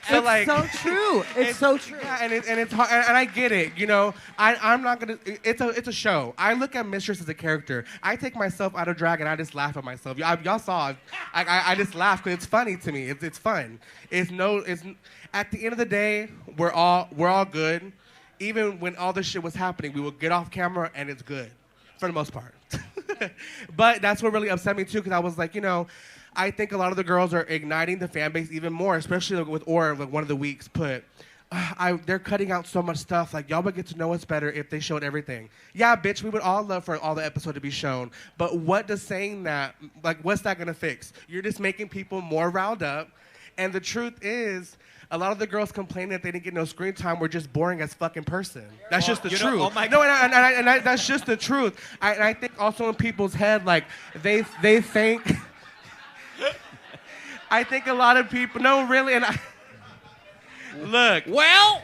So it's like, so true. It's so true. Yeah, and it's hard, and I get it. You know, I'm not gonna. It's a show. I look at Mistress as a character. I take myself out of drag and I just laugh at myself. Y'all saw. I just laugh because it's funny to me. It's fun. It's at the end of the day, we're all good. Even when all this shit was happening, we would get off camera and it's good, for the most part. But that's what really upset me too, because I was like, you know, I think a lot of the girls are igniting the fan base even more, especially with Aura, like one of the weeks put. They're cutting out so much stuff. Like, y'all would get to know us better if they showed everything. Yeah, bitch, we would all love for all the episode to be shown. But what does saying that, like, what's that gonna fix? You're just making people more riled up. And the truth is, a lot of the girls complaining that they didn't get no screen time were just boring as fucking person. That's just the truth. Oh my God. No, that's just the truth. I think also in people's head, like, they think... I think a lot of people... No, really, and look. Well...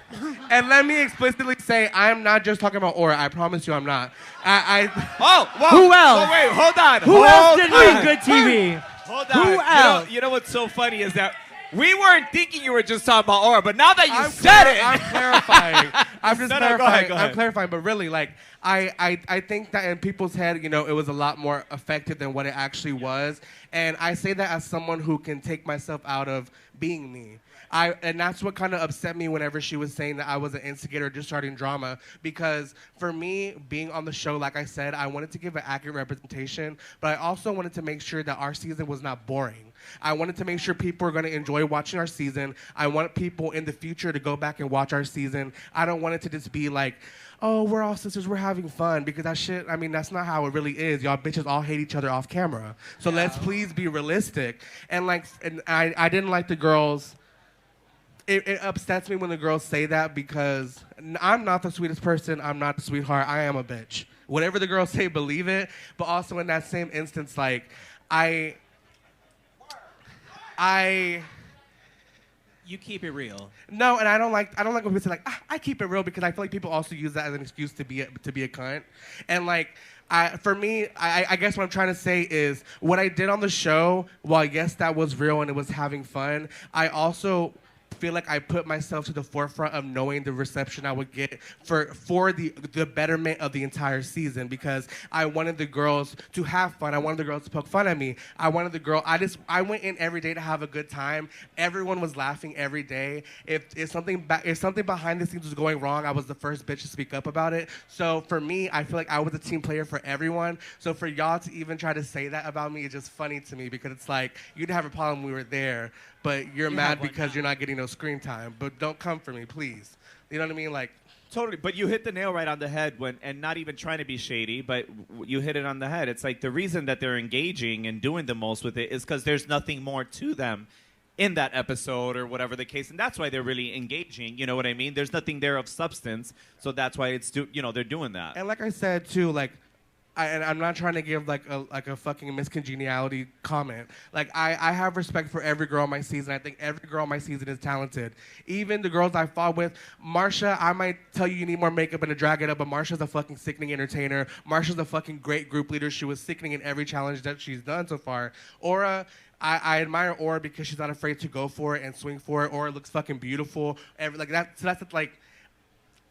And let me explicitly say, I'm not just talking about Aura. I promise you I'm not. Whoa! Who else? Oh, wait, hold on. Who else did make good TV? Hold on. Who else? You know what's so funny is that We weren't thinking you were just talking about Aura, but now that you I'm said it, I'm clarifying. I'm just No, clarifying. go ahead. I'm clarifying, but really, like, I think that in people's head, you know, it was a lot more effective than what it actually was. And I say that as someone who can take myself out of being me. And that's what kind of upset me whenever she was saying that I was an instigator just starting drama. Because for me, being on the show, like I said, I wanted to give an accurate representation, but I also wanted to make sure that our season was not boring. I wanted to make sure people are going to enjoy watching our season. I want people in the future to go back and watch our season. I don't want it to just be like, oh, we're all sisters, we're having fun, because that shit, I mean, that's not how it really is. Y'all bitches all hate each other off camera. So let's please be realistic. And like, and I didn't like the girls. It upsets me when the girls say that, because I'm not the sweetest person. I'm not the sweetheart. I am a bitch. Whatever the girls say, believe it. But also in that same instance, like, You keep it real. No, and I don't like when people say like, I keep it real, because I feel like people also use that as an excuse to be a cunt. And like, for me, I guess what I'm trying to say is what I did on the show, while yes, that was real and it was having fun, I also feel like I put myself to the forefront of knowing the reception I would get for the betterment of the entire season, because I wanted the girls to have fun. I wanted the girls to poke fun at me. I went in every day to have a good time. Everyone was laughing every day. If something behind the scenes was going wrong, I was the first bitch to speak up about it. So for me, I feel like I was a team player for everyone. So for y'all to even try to say that about me is just funny to me, because it's like, you didn't have a problem when we were there, but you're mad because you're not getting no screen time. But don't come for me, please. You know what I mean? Like, totally. But you hit the nail right on the head and not even trying to be shady, but you hit it on the head. It's like the reason that they're engaging and doing the most with it is because there's nothing more to them in that episode or whatever the case, and that's why they're really engaging. You know what I mean? There's nothing there of substance, so that's why they're doing that. And like I said too, like, and I'm not trying to give like a fucking miscongeniality comment. Like, I have respect for every girl on my season. I think every girl on my season is talented. Even the girls I fought with, Marsha, I might tell you need more makeup and to drag it up, but Marsha's a fucking sickening entertainer. Marsha's a fucking great group leader. She was sickening in every challenge that she's done so far. Aura, I admire Aura because she's not afraid to go for it and swing for it. Aura looks fucking beautiful. That's like,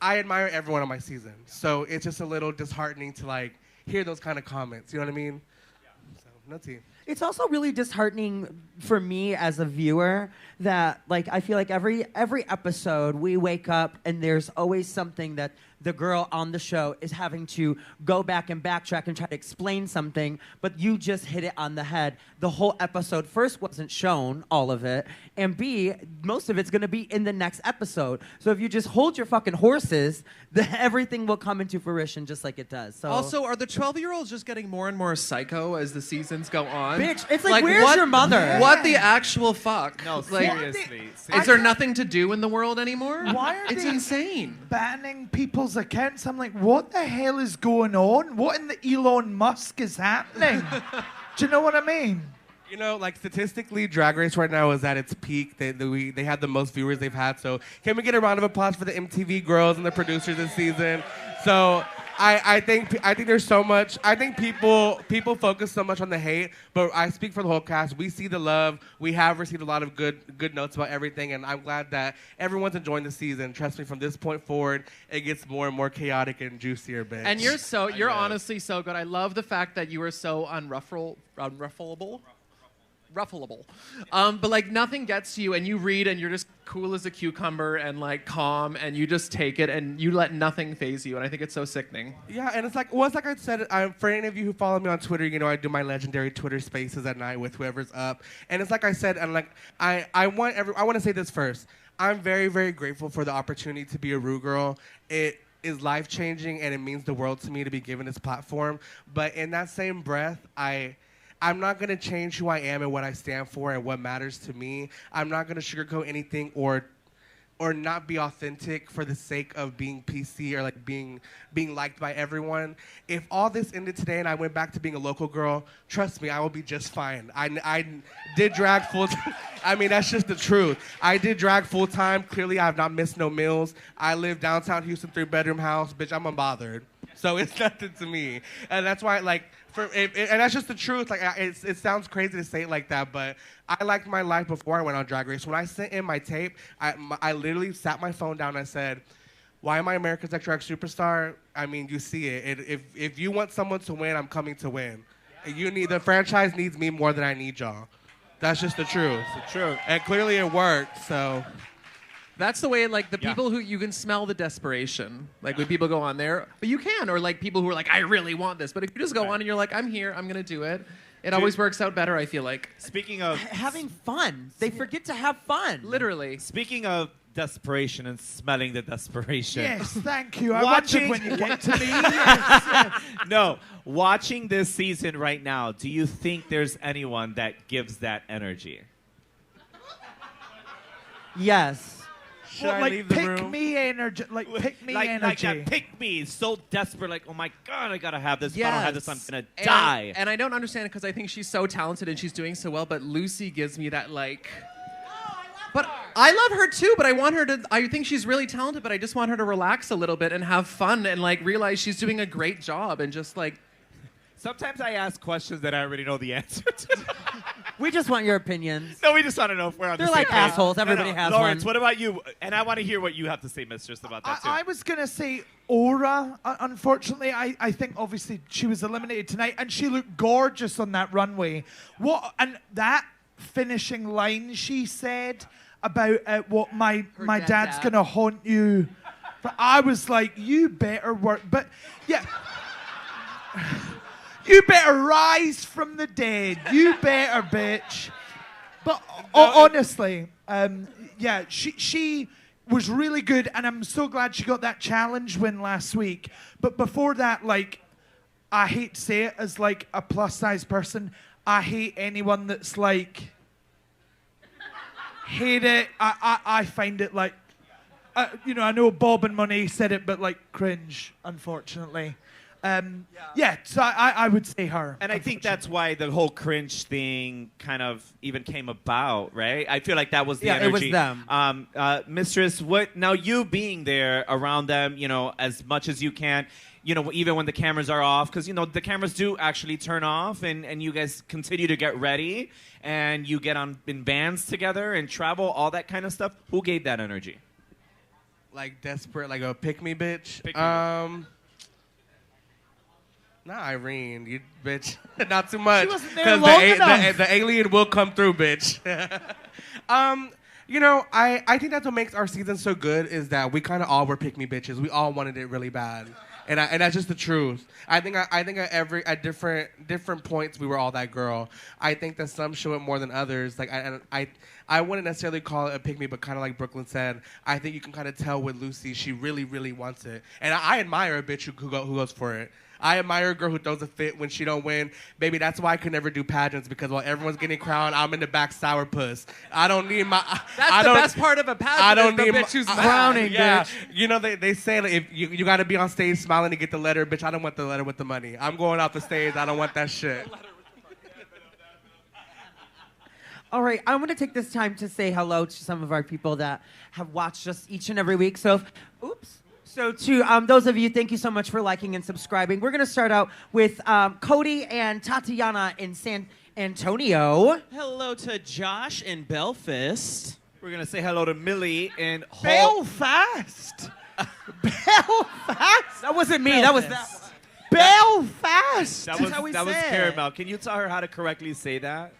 I admire everyone on my season. So it's just a little disheartening to like hear those kind of comments. You know what I mean? Yeah. So, nutty. It's also really disheartening for me as a viewer that, like, I feel like every episode we wake up and there's always something that the girl on the show is having to go back and backtrack and try to explain something, but you just hit it on the head. The whole episode, first, wasn't shown, all of it, and B, most of it's going to be in the next episode. So if you just hold your fucking horses, everything will come into fruition just like it does. So Also, are the 12-year-olds just getting more and more psycho as the seasons go on? Bitch, it's like where's your mother? What the actual fuck? No, like, seriously. is there nothing to do in the world anymore? Why are It's they insane. banning people's accounts? I'm like, what the hell is going on? What in the Elon Musk is happening? Do you know what I mean? You know, like, statistically, Drag Race right now is at its peak. They had the most viewers they've had. So can we get a round of applause for the MTV girls and the producers this season? So I think there's so much. I think people focus so much on the hate, but I speak for the whole cast. We see the love. We have received a lot of good notes about everything, and I'm glad that everyone's enjoying the season. Trust me, from this point forward, it gets more and more chaotic and juicier, bitch. And you're honestly so good. I love the fact that you are so unruffleable. But like nothing gets to you, and you read and you're just cool as a cucumber and like calm, and you just take it and you let nothing faze you, and I think it's so sickening. Yeah, and it's like I said, for any of you who follow me on Twitter, you know I do my legendary Twitter spaces at night with whoever's up, and it's like I said, and like I want to say this first. I'm very, very grateful for the opportunity to be a Ru girl. It is life-changing, and it means the world to me to be given this platform. But in that same breath, I'm not going to change who I am and what I stand for and what matters to me. I'm not going to sugarcoat anything or not be authentic for the sake of being PC or like being liked by everyone. If all this ended today and I went back to being a local girl, trust me, I will be just fine. I did drag full time. I mean, that's just the truth. I did drag full time. Clearly, I have not missed no meals. I live downtown Houston, 3-bedroom house. Bitch, I'm unbothered. So it's nothing to me. And that's why, like, and that's just the truth. Like, it sounds crazy to say it like that, but I liked my life before I went on Drag Race. When I sent in my tape, I literally sat my phone down and I said, why am I America's Next Drag Superstar? I mean, you see it. If you want someone to win, I'm coming to win. The franchise needs me more than I need y'all. That's just the truth. It's the truth. And clearly it worked, so. That's the way, like, the people who you can smell the desperation. Like, when people go on there, but you can. Or, like, people who are like, I really want this. But if you just go on and you're like, I'm here, I'm going to do it. It always works out better, I feel like. Speaking of... Having fun. They forget to have fun. Literally. Speaking of desperation and smelling the desperation. Yes, thank you. I Watching- wondered when you get to me. Yes. No, watching this season right now, do you think there's anyone that gives that energy? Yes. Should Well, I like leave the pick room? me energy. Like pick me like energy. that pick me, so desperate, like, oh my God, I gotta have this. If I don't have this, I'm gonna And- die. And I don't understand it because I think she's so talented and she's doing so well, but Lucy gives me that, like... But I love her too, but I want her to... I think she's really talented, but I just want her to relax a little bit and have fun and, like, realize she's doing a great job and just, like... Sometimes I ask questions that I already know the answer to. We just want your opinions. No, we just want to know if we're on They're the same like page. assholes. Everybody has Lawrence, one. what about you? And I want to hear what you have to say, Mistress, about that too. I was going to say Aura. Unfortunately, I think obviously she was eliminated tonight, and she looked gorgeous on that runway. And that finishing line she said about what my dead dad's dad. going to haunt you. But I was like, you better work. But yeah. You better rise from the dead. You better, bitch. But honestly, yeah, she was really good, and I'm so glad she got that challenge win last week. But before that, like, I hate to say it as like a plus size person, I hate anyone that's like, hate it. I find it like, you know, I know Bob and Monet said it, but like cringe, unfortunately. Yeah, so I would say her. And I think that's why the whole cringe thing kind of even came about, right? I feel like that was the energy. it was them. Mistress, what now? You being there around them, you know, as much as you can, you know, even when the cameras are off, because you know the cameras do actually turn off, and you guys continue to get ready, and you get on in bands together and travel, all that kind of stuff. Who gave that energy? Like desperate, like a pick me bitch. Pick me. Not Irene, you bitch. Not too much. She wasn't there long enough. The alien will come through, bitch. You know, I think that's what makes our season so good is that we kind of all were pick me bitches. We all wanted it really bad, and that's just the truth. I think at different points we were all that girl. I think that some show it more than others. Like I wouldn't necessarily call it a pick me, but kind of like Brooklyn said, I think you can kind of tell with Lucy she really really wants it, and I admire a bitch who goes for it. I admire a girl who throws a fit when she don't win. Baby, that's why I could never do pageants, because while everyone's getting crowned, I'm in the back sourpuss. I don't need my... That's the best part of a pageant. I don't is need the bitch who's my, crowning, yeah. bitch. You know, they say like, if you got to be on stage smiling to get the letter. Bitch, I don't want the letter with the money. I'm going off the stage. I don't want that shit. All right, I want to take this time to say hello to some of our people that have watched us each and every week. So, So to those of you, thank you so much for liking and subscribing. We're going to start out with Cody and Tatiana in San Antonio. Hello to Josh in Belfast. We're gonna say hello to Millie in Belfast. Belfast. That wasn't me. That was that. Belfast. That was Caramel. Can you tell her how to correctly say that?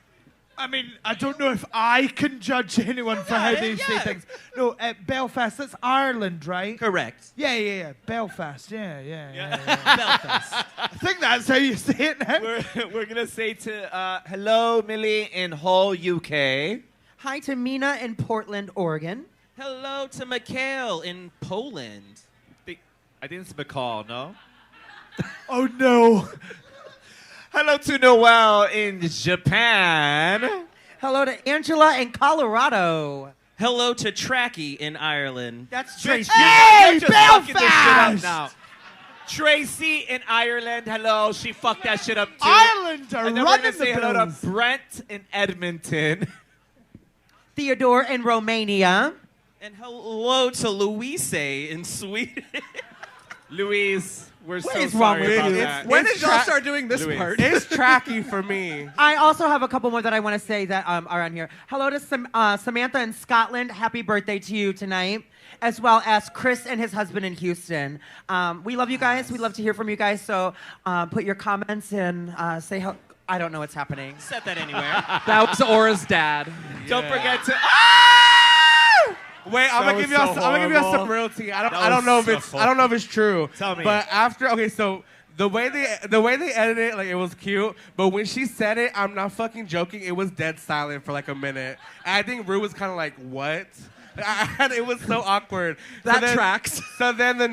I mean, I don't know if I can judge anyone for how they say things. No, Belfast, that's Ireland, right? Correct. Yeah. Belfast, yeah. Belfast. I think that's how you say it now. We're gonna say to hello, Millie in Hull, UK. Hi to Mina in Portland, Oregon. Hello to Mikhail in Poland. I think it's McCall, no? Oh, no. Hello to Noelle in Japan. Hello to Angela in Colorado. Hello to Tracky in Ireland. That's Tracy. Hey, You're just fucking this shit up Belfast! now. Tracy in Ireland. Hello. She fucked that shit up too. Ireland are And then we're running gonna say the hello to bills. Brent in Edmonton. Theodore in Romania. And hello to Luise in Sweden. Louise, we're so is wrong sorry with about you? that. When did y'all start doing this Louise. part? It's tracky for me. I also have a couple more that I want to say that are on here. Hello to Samantha in Scotland. Happy birthday to you tonight. As well as Chris and his husband in Houston. We love you guys. We love to hear from you guys. So put your comments and say how. I don't know what's happening. Set that anywhere. That was Aura's dad. Don't forget to. Wait, I'm gonna give y'all horrible. some realty. I That don't know was if so I don't know if it's true. Tell me. But so the way they edited it, like it was cute. But when she said it, I'm not fucking joking. It was dead silent for like a minute. And I think Rue was kind of like, what? And it was so awkward. That tracks. So then the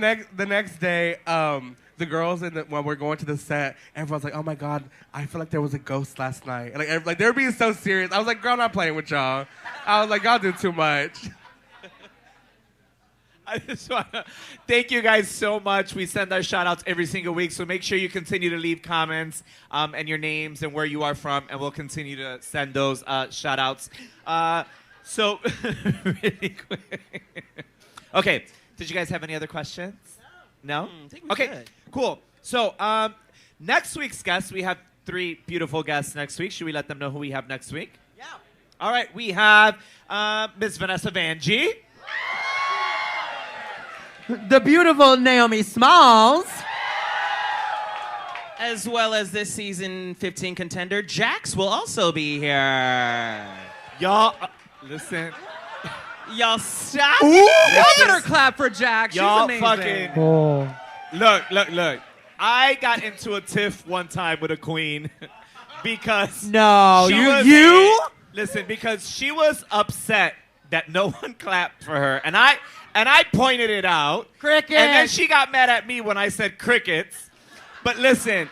next day, the girls when we're going to the set, everyone's like, "Oh my god, I feel like there was a ghost last night." And like they're being so serious. I was like, "Girl, I'm not playing with y'all." I was like, "Y'all do too much." I just want to thank you guys so much. We send our shout outs every single week, so make sure you continue to leave comments and your names and where you are from, and we'll continue to send those shout outs. So, really quick. Okay, did you guys have any other questions? No? I think we Okay, should. cool. So, next week's guests, we have 3 beautiful guests next week. Should we let them know who we have next week? Yeah. All right, we have Miss Vanessa Vanjie. The beautiful Naomi Smalls. As well as this season 15 contender, Jax will also be here. Y'all, listen. Y'all stop. Y'all better clap for Jack. She's Y'all amazing. fucking. Look. I got into a tiff one time with a queen because No, she you was you. listen, because she was upset that no one clapped for her, and I pointed it out. Cricket. And then she got mad at me when I said crickets. But listen,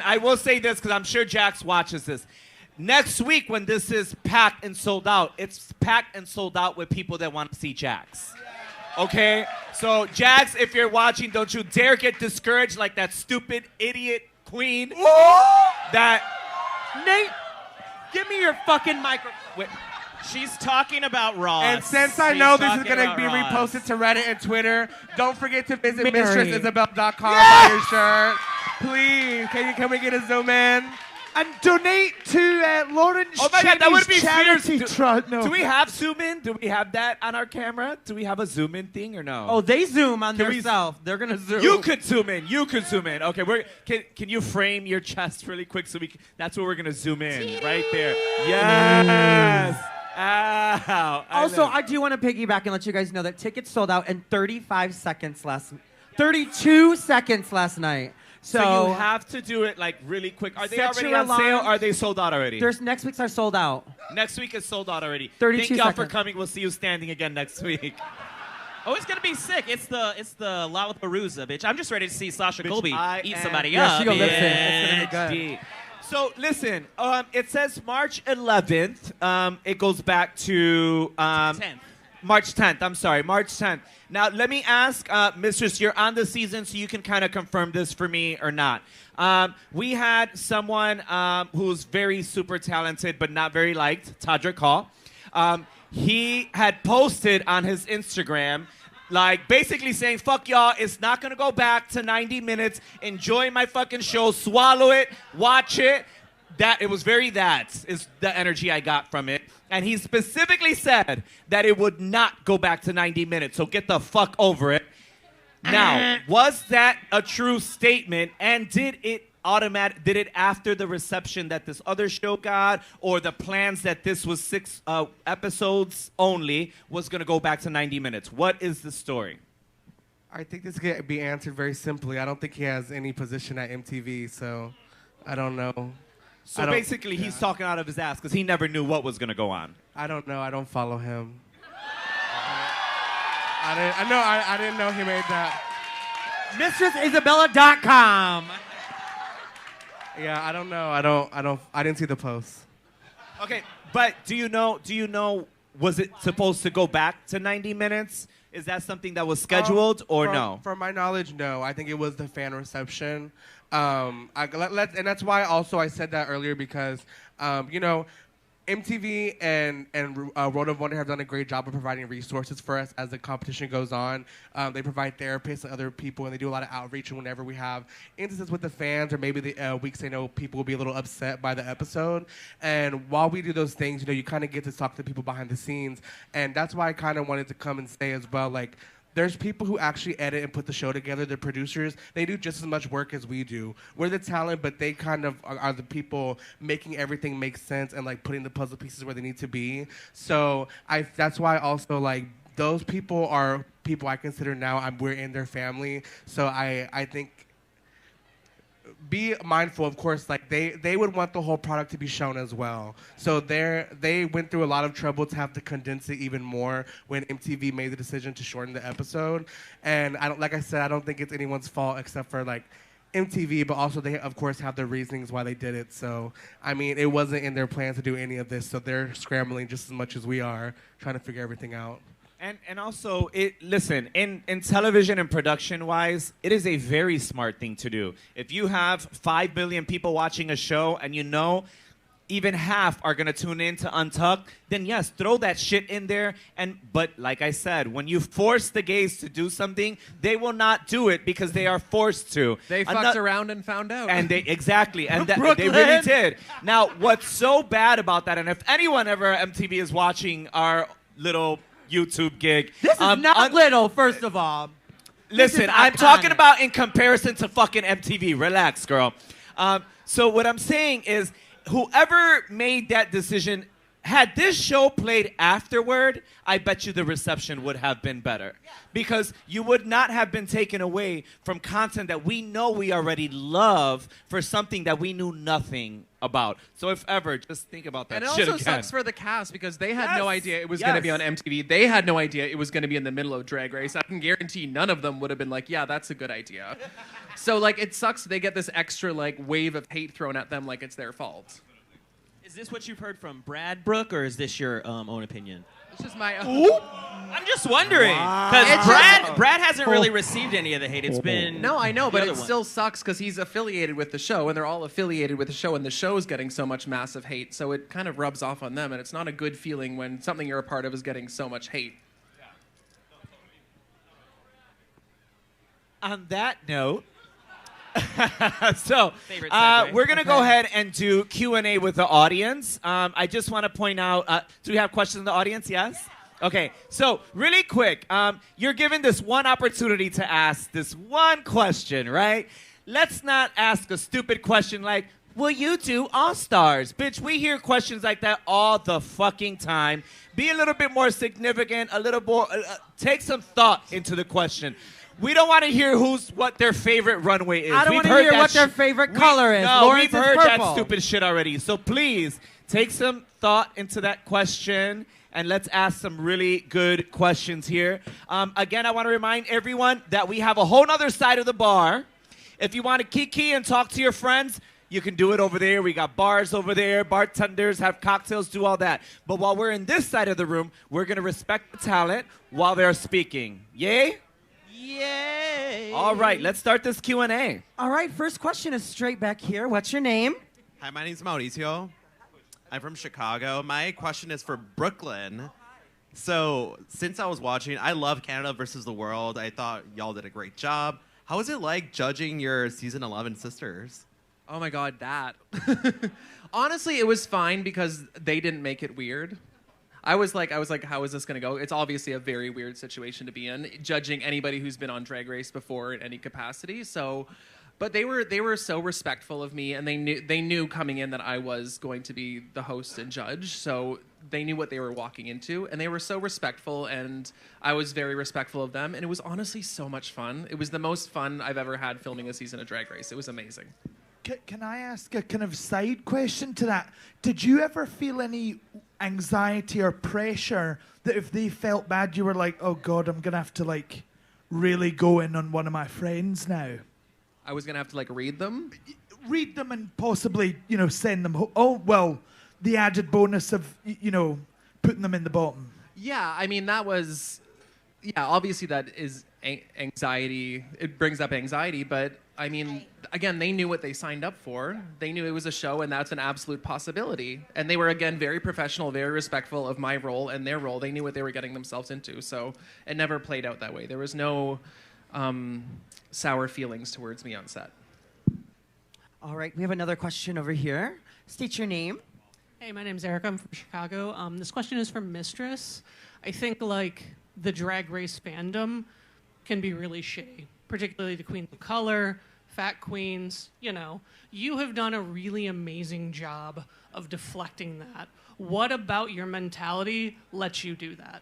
I will say this because I'm sure Jax watches this. Next week when this is packed and sold out, it's packed and sold out with people that want to see Jax. Okay? So Jax, if you're watching, don't you dare get discouraged like that stupid idiot queen that Nate, give me your fucking microphone. wait, She's talking about Ross. And since I She's know this is talking going to about be Ross. reposted to Reddit and Twitter, don't forget to visit Mary. MistressIsabelle.com buy your shirt. Please, can we get a zoom in? And donate to Lauren's oh my God, that would be charity fierce. trust. No. Do we have zoom in? Do we have that on our camera? Do we have a zoom in thing or no? Oh, they zoom on Can we- themselves. They're gonna zoom. You could zoom in. Okay, can you frame your chest really quick so that's where we're gonna zoom in right there. Yes. Ow. Also, I do want to piggyback and let you guys know that tickets sold out in 32 seconds last night. so you have to do it like really quick. Are they Set already your on sale? alarms. Or are they sold out already? Next week's are sold out. Next week is sold out already. 32 Thank y'all for seconds. coming. We'll see you standing again next week. Oh, it's gonna be sick. It's the Lollapalooza, bitch. I'm just ready to see Sasha Bitch, Colby I eat am- somebody Yeah, up. she gonna lip sync. bitch. It's gonna be good. So listen, it says March 11th. It goes back to 10th. March 10th. I'm sorry, March 10th. Now let me ask, Mistress, you're on the season, so you can kind of confirm this for me or not. We had someone who's very super talented but not very liked, Todrick Hall. He had posted on his Instagram, like basically saying, fuck y'all, it's not gonna go back to 90 minutes. Enjoy my fucking show, swallow it, watch it. It was that is the energy I got from it. And he specifically said that it would not go back to 90 minutes, so get the fuck over it. Now, was that a true statement, and did it after the reception that this other show got, or the plans that this was 6 episodes only was going to go back to 90 minutes? What is the story? I think this can be answered very simply. I don't think he has any position at MTV, so I don't know. So basically, he's talking out of his ass because he never knew what was going to go on. I don't know. I don't follow him. I didn't know he made that. MistressIsabelle.com. Yeah, I don't know. I didn't see the post. Okay, but do you know, was it supposed to go back to 90 minutes? Is that something that was scheduled or no? From my knowledge, no. I think it was the fan reception. And that's why also I said that earlier because, MTV and Road of Wonder have done a great job of providing resources for us as the competition goes on. They provide therapists and other people, and they do a lot of outreach. And whenever we have instances with the fans, or maybe the weeks they know people will be a little upset by the episode, and while we do those things, you know, you kind of get to talk to people behind the scenes, and that's why I kind of wanted to come and say as well, like, there's people who actually edit and put the show together. The producers, they do just as much work as we do. We're the talent, but they kind of are the people making everything make sense and like putting the puzzle pieces where they need to be. So that's why also like those people are people I consider now we're in their family. So I think be mindful, of course, like they would want the whole product to be shown as well. So they went through a lot of trouble to have to condense it even more when MTV made the decision to shorten the episode. And like I said, I don't think it's anyone's fault except for like MTV, but also they of course have their reasonings why they did it. So I mean, it wasn't in their plans to do any of this, so they're scrambling just as much as we are trying to figure everything out. And also, listen, in television and production-wise, it is a very smart thing to do. If you have 5 billion people watching a show and you know even half are going to tune in to Untucked, then yes, throw that shit in there. But like I said, when you force the gays to do something, they will not do it because they are forced to. They fucked around and found out. And exactly, and they really did. Now, what's so bad about that, and if anyone ever at MTV is watching our little YouTube gig. This is not little, first of all. Listen, I'm talking about in comparison to fucking MTV. Relax, girl. So what I'm saying is, whoever made that decision, had this show played afterward, I bet you the reception would have been better. Because you would not have been taken away from content that we know we already love for something that we knew nothing about. So if ever, just think about that shit again. And it also sucks for the cast because they had no idea it was going to be on MTV. They had no idea it was going to be in the middle of Drag Race. I can guarantee none of them would have been like, yeah, that's a good idea. So like it sucks they get this extra like wave of hate thrown at them like it's their fault. Is this what you've heard from Brad, Brooke, or is this your own opinion? It's just my I'm just wondering. Because Brad hasn't really received any of the hate. It's been... No, I know, but it still sucks because he's affiliated with the show, and they're all affiliated with the show, and the show's getting so much massive hate, so it kind of rubs off on them, and it's not a good feeling when something you're a part of is getting so much hate. On that note, so we're going to go ahead and do Q&A with the audience. I just want to point out, do we have questions in the audience? Yes? Okay, so really quick, you're given this one opportunity to ask this one question, right? Let's not ask a stupid question like, will you do All-Stars? Bitch, we hear questions like that all the fucking time. Be a little bit more significant, a little more, take some thought into the question. We don't want to hear what their favorite runway is. I don't want to hear what their favorite color is. No, Lawrence we've heard is that purple. stupid shit already. So please, take some thought into that question, and let's ask some really good questions here. Again, I want to remind everyone that we have a whole other side of the bar. If you want to kiki and talk to your friends, you can do it over there. We got bars over there. Bartenders have cocktails, do all that. But while we're in this side of the room, we're going to respect the talent while they're speaking. Yay? Yay! All right, let's start this Q&A. All right, first question is straight back here. What's your name? Hi, my name's Mauricio. I'm from Chicago. My question is for Brooklyn. So, since I was watching, I love Canada versus the World. I thought y'all did a great job. How was it like judging your season 11 sisters? Oh my god, that. Honestly, it was fine because they didn't make it weird. I was like, how is this going to go? It's obviously a very weird situation to be in, judging anybody who's been on Drag Race before in any capacity. So, but they were so respectful of me, and they knew coming in that I was going to be the host and judge. So they knew what they were walking into, and they were so respectful, and I was very respectful of them. And it was honestly so much fun. It was the most fun I've ever had filming a season of Drag Race. It was amazing. Can I ask a kind of side question to that? Did you ever feel any anxiety or pressure that if they felt bad, you were like, oh God, I'm going to have to like really go in on one of my friends now? I was going to have to like read them? Read them and possibly, send them oh, well, the added bonus of, putting them in the bottom. Yeah, I mean, that was... Yeah, obviously that is anxiety. It brings up anxiety, but I mean, again, they knew what they signed up for. They knew it was a show, and that's an absolute possibility. And they were, again, very professional, very respectful of my role and their role. They knew what they were getting themselves into, so it never played out that way. There was no sour feelings towards me on set. All right, we have another question over here. State your name. Hey, my name's Erica. I'm from Chicago. This question is from Mistress. I think, like, the Drag Race fandom can be really shitty, particularly the Queens of Color, Fat Queens. You know, you have done a really amazing job of deflecting that. What about your mentality lets you do that?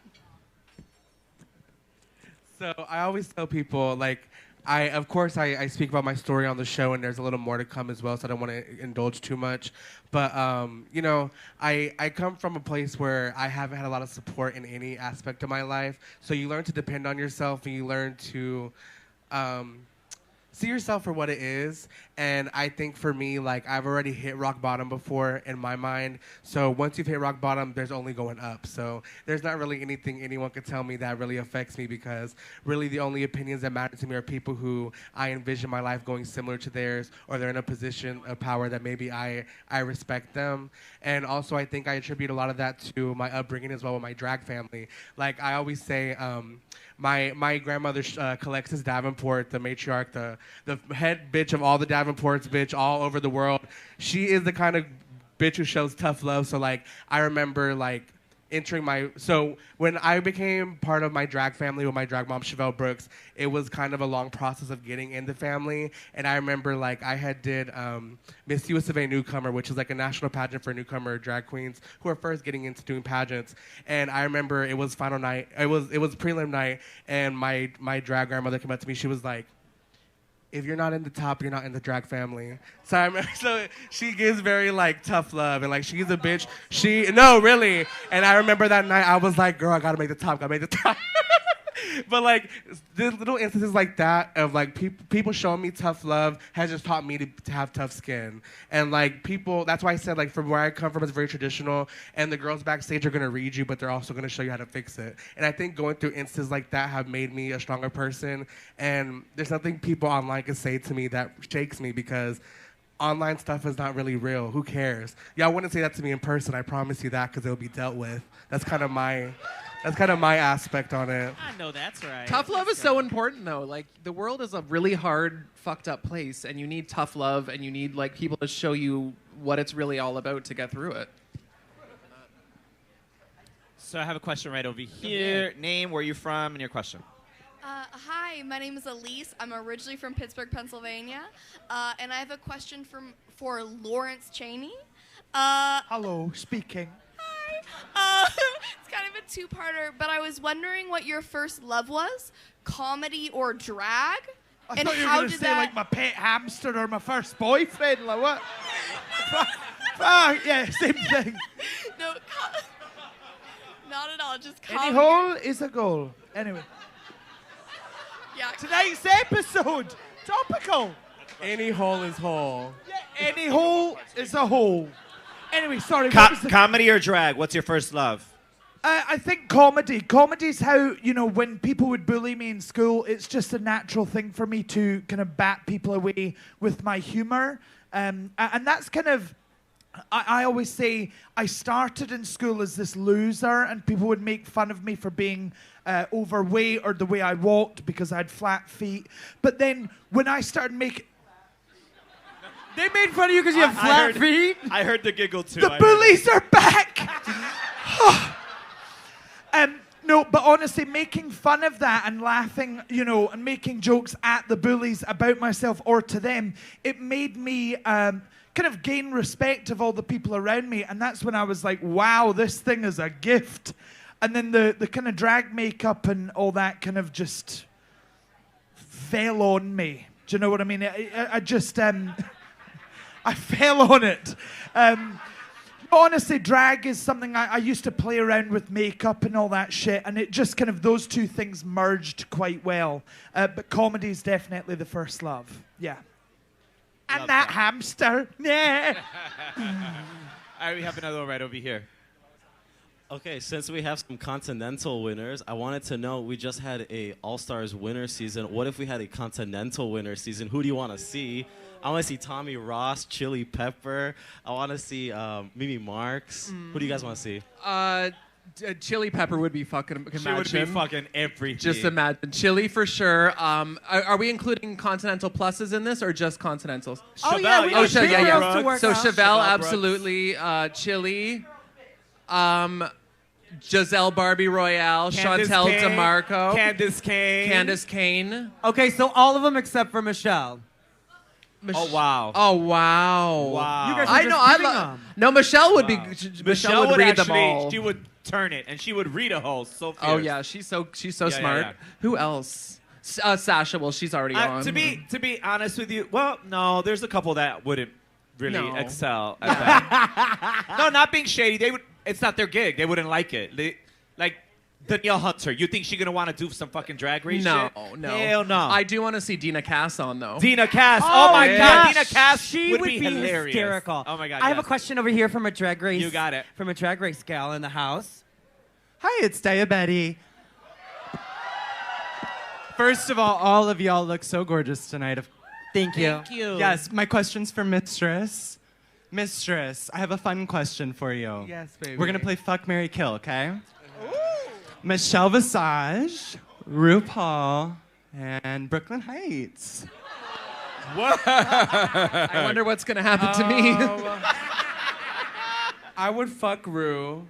So I always tell people, like, of course, I speak about my story on the show, and there's a little more to come as well, so I don't want to indulge too much. But, you know, I come from a place where I haven't had a lot of support in any aspect of my life. So you learn to depend on yourself, and you learn to see yourself for what it is. And I think for me, like, I've already hit rock bottom before in my mind. So once you've hit rock bottom, there's only going up. So there's not really anything anyone could tell me that really affects me, because really the only opinions that matter to me are people who I envision my life going similar to theirs, or they're in a position of power that maybe I respect them. And also I think I attribute a lot of that to my upbringing as well with my drag family. Like I always say, my grandmother collects his Davenport, the matriarch, the head bitch of all the Davenports, bitch, all over the world. She is the kind of bitch who shows tough love. So, like, I remember, like, so when I became part of my drag family with my drag mom, Chevelle Brooks, it was kind of a long process of getting in the family. And I remember, like, I had did Miss USA Newcomer, which is like a national pageant for newcomer drag queens who are first getting into doing pageants. And I remember it was final night. It was prelim night, and my drag grandmother came up to me. She was like, if you're not in the top, you're not in the drag family. So so she gives very, like, tough love, and, like, she's a bitch. No, really. And I remember that night, I was like, girl, I gotta make the top. But, like, the little instances like that of, like, people showing me tough love has just taught me to have tough skin. And, like, people, that's why I said, like, from where I come from, it's very traditional, and the girls backstage are going to read you, but they're also going to show you how to fix it. And I think going through instances like that have made me a stronger person, and there's nothing people online can say to me that shakes me, because online stuff is not really real. Who cares? Y'all wouldn't say that to me in person, I promise you that, because it'll be dealt with. That's kind of my aspect on it. I know that's right. Tough love is so important, though. Like, the world is a really hard, fucked up place, and you need tough love, and you need, like, people to show you what it's really all about to get through it. So I have a question right over here. Name, where you from, and your question. Hi, my name is Elise. I'm originally from Pittsburgh, Pennsylvania, and I have a question for Lawrence Chaney. Hello, speaking. It's kind of a two-parter, but I was wondering what your first love was, comedy or drag, I thought you were going to say, like, my pet hamster or my first boyfriend. Like, what? Yeah, same thing. No, not at all, just comedy. Any hole is a goal. Anyway. Yeah. Tonight's episode, topical. Any hole is whole. Yeah, any hole is a hole. Anyway, sorry. Comedy or drag? What's your first love? I think comedy. Comedy's how, you know, when people would bully me in school, it's just a natural thing for me to kind of bat people away with my humor. And that's kind of, I always say, I started in school as this loser, and people would make fun of me for being overweight or the way I walked because I had flat feet. But then when I started making... They made fun of you because you have flat feet? I heard the giggle, too. The bullies are back! No, but honestly, making fun of that and laughing, you know, and making jokes at the bullies about myself or to them, it made me kind of gain respect of all the people around me. And that's when I was like, wow, this thing is a gift. And then the kind of drag makeup and all that kind of just fell on me. Do you know what I mean? I just... I fell on it. Honestly, drag is something I used to play around with makeup and all that shit, and it just kind of, those two things merged quite well. But comedy is definitely the first love. Yeah. And that hamster. Yeah. All right, we have another one right over here. Okay, since we have some continental winners, I wanted to know, we just had a All-Stars winner season. What if we had a continental winner season? Who do you want to see? I want to see Tommy Ross, Chili Pepper. I want to see Mimi Marks. Who do you guys want to see? Chili Pepper would be fucking. She would be fucking everything. Just imagine. Chili for sure. Are we including continental pluses in this or just continentals? Oh, yeah, we need big girls to work So out. Chevelle, absolutely. Chili. Giselle Barbie Royale. Candace Chantel Kane, DeMarco. Candace Kane. Okay, so all of them except for Michelle. Oh wow. Oh wow. Wow. You guys are I just know. I picking love. them. No, Michelle would be. Michelle would read actually, them all. she would turn it, and she would read a whole so fierce. Oh yeah, she's so Yeah, smart. yeah. Who else? Sasha. Well, she's already on. To be honest with you, well, no, there's a couple that wouldn't really No. excel at that. No, not being shady. They would. It's not their gig. They wouldn't like it. Like Danielle Hunter. You think she's gonna want to do some fucking drag race No, shit? no. Hell no. I do want to see Dina Cass on though. Dina Cass. Oh my God. gosh. Dina Cass She would be hilarious. hysterical. Oh my God. I have a yes. question over here from a drag race. You got it. From a drag race gal in the house. Hi, it's Batty. First of all of y'all look so gorgeous tonight. Thank you. Thank you. Yes, my question's for Mistress. Mistress, I have a fun question for you. Yes, baby. We're gonna play Fuck, Marry, Kill, okay? Michelle Visage, RuPaul, and Brooklyn Heights. I wonder what's gonna happen to me. I would fuck Rue.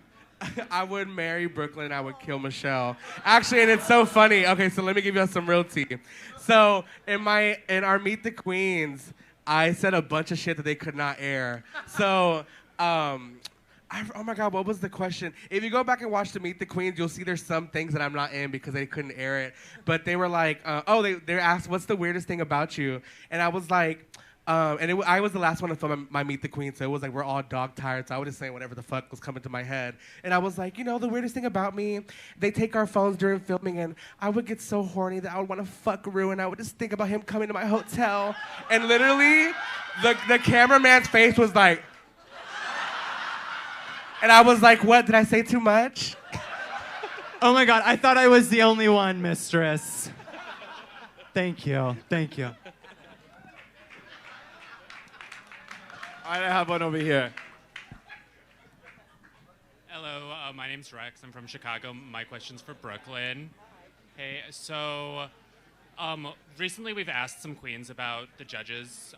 I would marry Brooklyn. I would kill Michelle. Actually, and it's so funny. Okay, so let me give you some real tea. So in our Meet the Queens, I said a bunch of shit that they could not air. So, oh my God, what was the question? If you go back and watch the Meet the Queens, you'll see there's some things that I'm not in because they couldn't air it. But they were like, they asked, what's the weirdest thing about you? And I was like, I was the last one to film my Meet the Queen, so it was like we're all dog tired, so I was just saying whatever the fuck was coming to my head. And I was like, the weirdest thing about me, they take our phones during filming, and I would get so horny that I would want to fuck Rue, and I would just think about him coming to my hotel. And literally, the cameraman's face was like, and I was like, what, did I say too much? Oh my God, I thought I was the only one, Mistress. Thank you. I have one over here. Hello, my name's Rex. I'm from Chicago. My question's for Brooklyn. Hey, so recently we've asked some queens about the judges,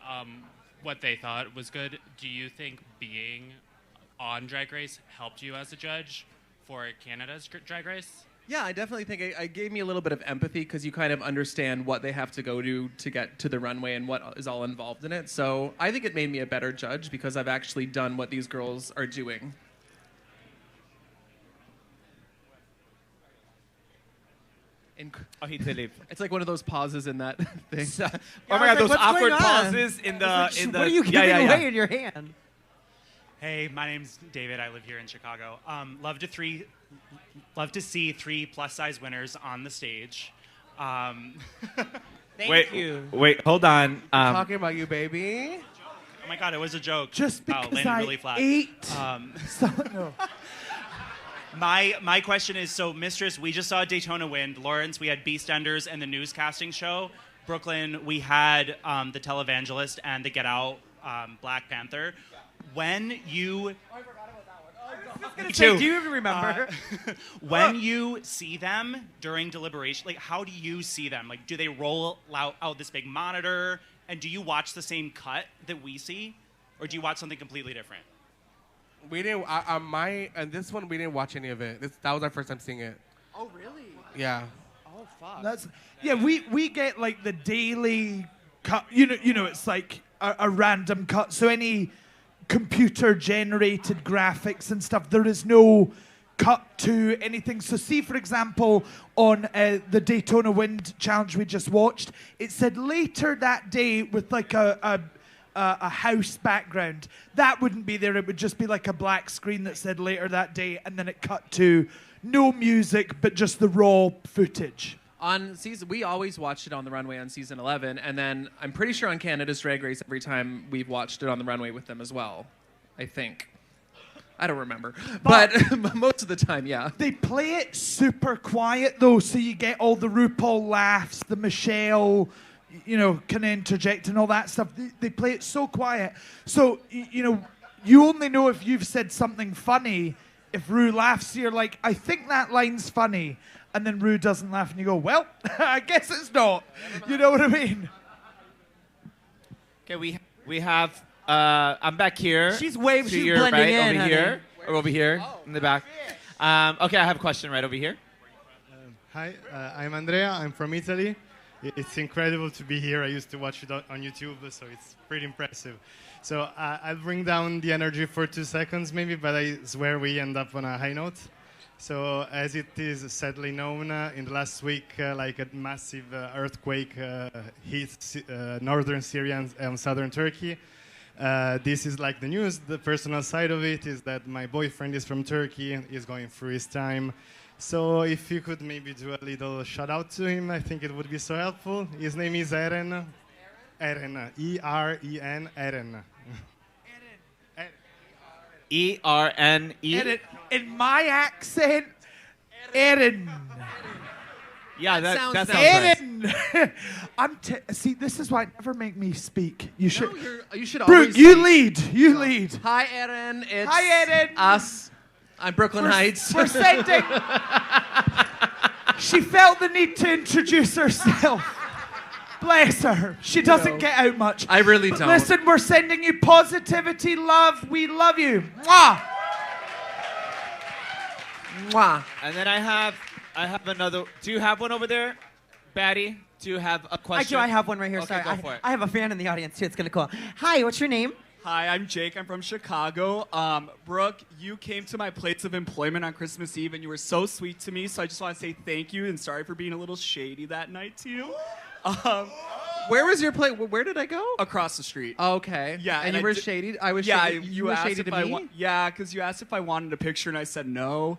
what they thought was good. Do you think being on Drag Race helped you as a judge for Canada's Drag Race? Yeah, I definitely think it gave me a little bit of empathy because you kind of understand what they have to go to get to the runway and what is all involved in it. So I think it made me a better judge because I've actually done what these girls are doing. Oh, he did leave. It's like one of those pauses in that thing. Oh my God, those what's awkward going on? pauses in the What are you giving away in your hand? Hey, my name's David. I live here in Chicago. Love to see 3 plus-size winners on the stage. Thank you. Wait, hold on. Talking about you, baby. Oh my God, it was a joke. Just Wow, because landed I really flat. ate. No. My question is, so Mistress, we just saw Daytona Wind. Lawrence, we had Beastenders and the newscasting show. Brooklyn, we had the Televangelist and the Get Out Black Panther. When you... Do you even remember? When you see them during deliberation, like how do you see them? Like, do they roll out this big monitor, and do you watch the same cut that we see, or do you watch something completely different? We didn't. And this one we didn't watch any of it. That was our first time seeing it. Oh, really? Yeah. Oh, fuck. We get like the daily cut. You know, it's like a random cut. So any computer-generated graphics and stuff, there is no cut to anything. So see, for example, on the Daytona Wind challenge we just watched, it said later that day with like a house background. That wouldn't be there. It would just be like a black screen that said later that day, and then it cut to no music, but just the raw footage. We always watched it on the runway on season 11, and then I'm pretty sure on Canada's Drag Race every time we've watched it on the runway with them as well. I think. I don't remember. But most of the time, yeah. They play it super quiet, though, so you get all the RuPaul laughs, the Michelle, kind of interject and all that stuff. They play it so quiet. So, you only know if you've said something funny if Ru laughs. You're like, I think that line's funny. And then Ru doesn't laugh, and you go, well, I guess it's not. You know what I mean? Okay, we have... I'm back here. She's blending in, over honey. here. Or over here, in the back. Okay, I have a question right over here. Hi, I'm Andrea. I'm from Italy. It's incredible to be here. I used to watch it on YouTube, so it's pretty impressive. So I'll bring down the energy for 2 seconds maybe, but I swear we end up on a high note. So as it is sadly known, in the last week, like a massive earthquake hit northern Syria and southern Turkey. This is like the news. The personal side of it is that my boyfriend is from Turkey. He's going through his time. So if you could maybe do a little shout out to him, I think it would be so helpful. His name is Eren. Eren. E-R-E-N. Eren. E-R-N-E. Eren. In my accent, Eren. Yeah, that sounds right. Eren. See, this is why never make me speak. You should. No, you should Brooke, always you speak. lead. You lead. Hi, Erin. It's Hi, Erin. us. I'm Brooklyn Heights. We're sending. She felt the need to introduce herself. Bless her. She doesn't get out much. I really But don't. listen, we're sending you positivity, love. We love you. Mwah. Mwah. And then I have another. Do you have one over there, Batty? Do you have a question? I have one right here. Okay, Sorry. go for it. I have a fan in the audience, too. It's kind of cool. Hi, what's your name? Hi, I'm Jake. I'm from Chicago. Brooke, you came to my place of employment on Christmas Eve, and you were so sweet to me, so I just want to say thank you and sorry for being a little shady that night to you. Where was your place? Where did I go? Across the street. Okay. Yeah, And you I were did- shady? I was yeah, shady. You were asked shady if to I me? yeah, because you asked if I wanted a picture, and I said no.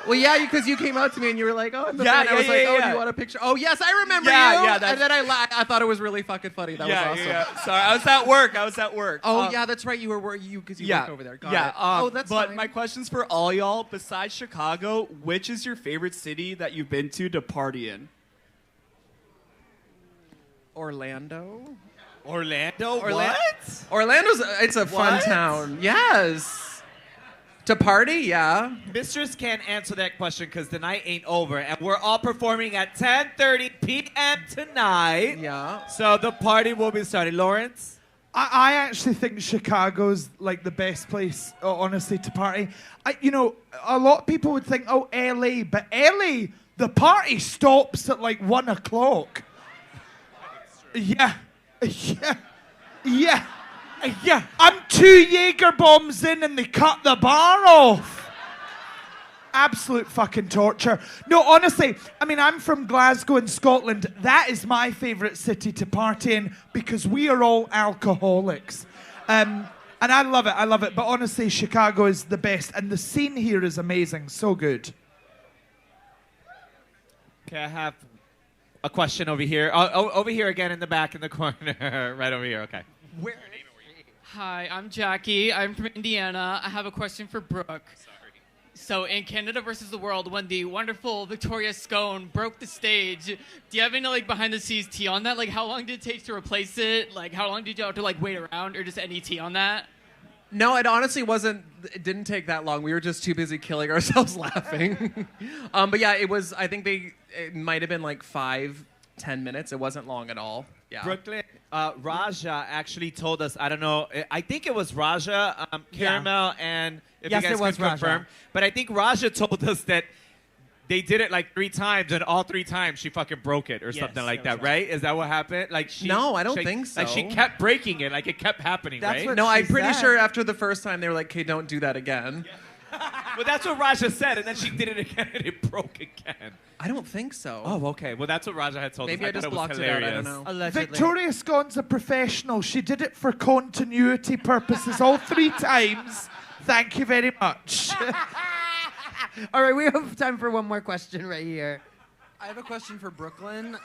Well, yeah, because you came out to me and you were like, "Oh, I'm the Yeah, fan." I was yeah, like, yeah, "Oh, yeah. do you want a picture?" Oh, yes, I remember Yeah, you. yeah, that's- And then I thought it was really fucking funny. That was awesome. Yeah. Sorry, I was at work. Oh, yeah, that's right. You were work because you work over there. Got it. Oh, that's But fine. my question's for all y'all. Besides Chicago, which is your favorite city that you've been to party in? Orlando. Orlando? Orla- What? Orlando's it's a fun What? town. Yes. To party, yeah. Mistress can't answer that question because the night ain't over, and we're all performing at 10:30 p.m. tonight. Yeah. So the party will be starting. Lawrence? I actually think Chicago's like the best place, honestly, to party. A lot of people would think, oh, LA, but LA, the party stops at like 1 o'clock. Yeah. I'm 2 Jaeger bombs in and they cut the bar off. Absolute fucking torture. No, honestly, I'm from Glasgow in Scotland. That is my favourite city to party in because we are all alcoholics. And I love it. But honestly, Chicago is the best. And the scene here is amazing. So good. Okay, I have a question over here. Over here again in the back in the corner. Right over here, okay. Where? Hi, I'm Jackie. I'm from Indiana. I have a question for Brooke. So in Canada versus the World, when the wonderful Victoria Scone broke the stage, do you have any behind the scenes tea on that? How long did it take to replace it? How long did you have to wait around, or just any tea on that? No, it honestly wasn't. It didn't take that long. We were just too busy killing ourselves laughing. But yeah, it was. I think it might have been 5-10 minutes. It wasn't long at all. Yeah. Brooklyn, Raja actually told us, I don't know, I think it was Raja, Caramel, and if Yes, you guys it was could confirm. Raja. But I think Raja told us that they did it 3 times, and all 3 times she fucking broke it or something like that, right? Is that what happened? No, I don't think so. She kept breaking it, it kept happening, right? No, I'm pretty sure after the first time they were like, "Okay, don't do that again." Well, that's what Raja said, and then she did it again, and it broke again. I don't think so. Oh, okay. Well, that's what Raja had told Maybe us. I just thought blocked was it out. I hilarious. don't know. Allegedly. Victoria Scone's a professional. She did it for continuity purposes all 3 times. Thank you very much. All right, we have time for one more question right here. I have a question for Brooklyn.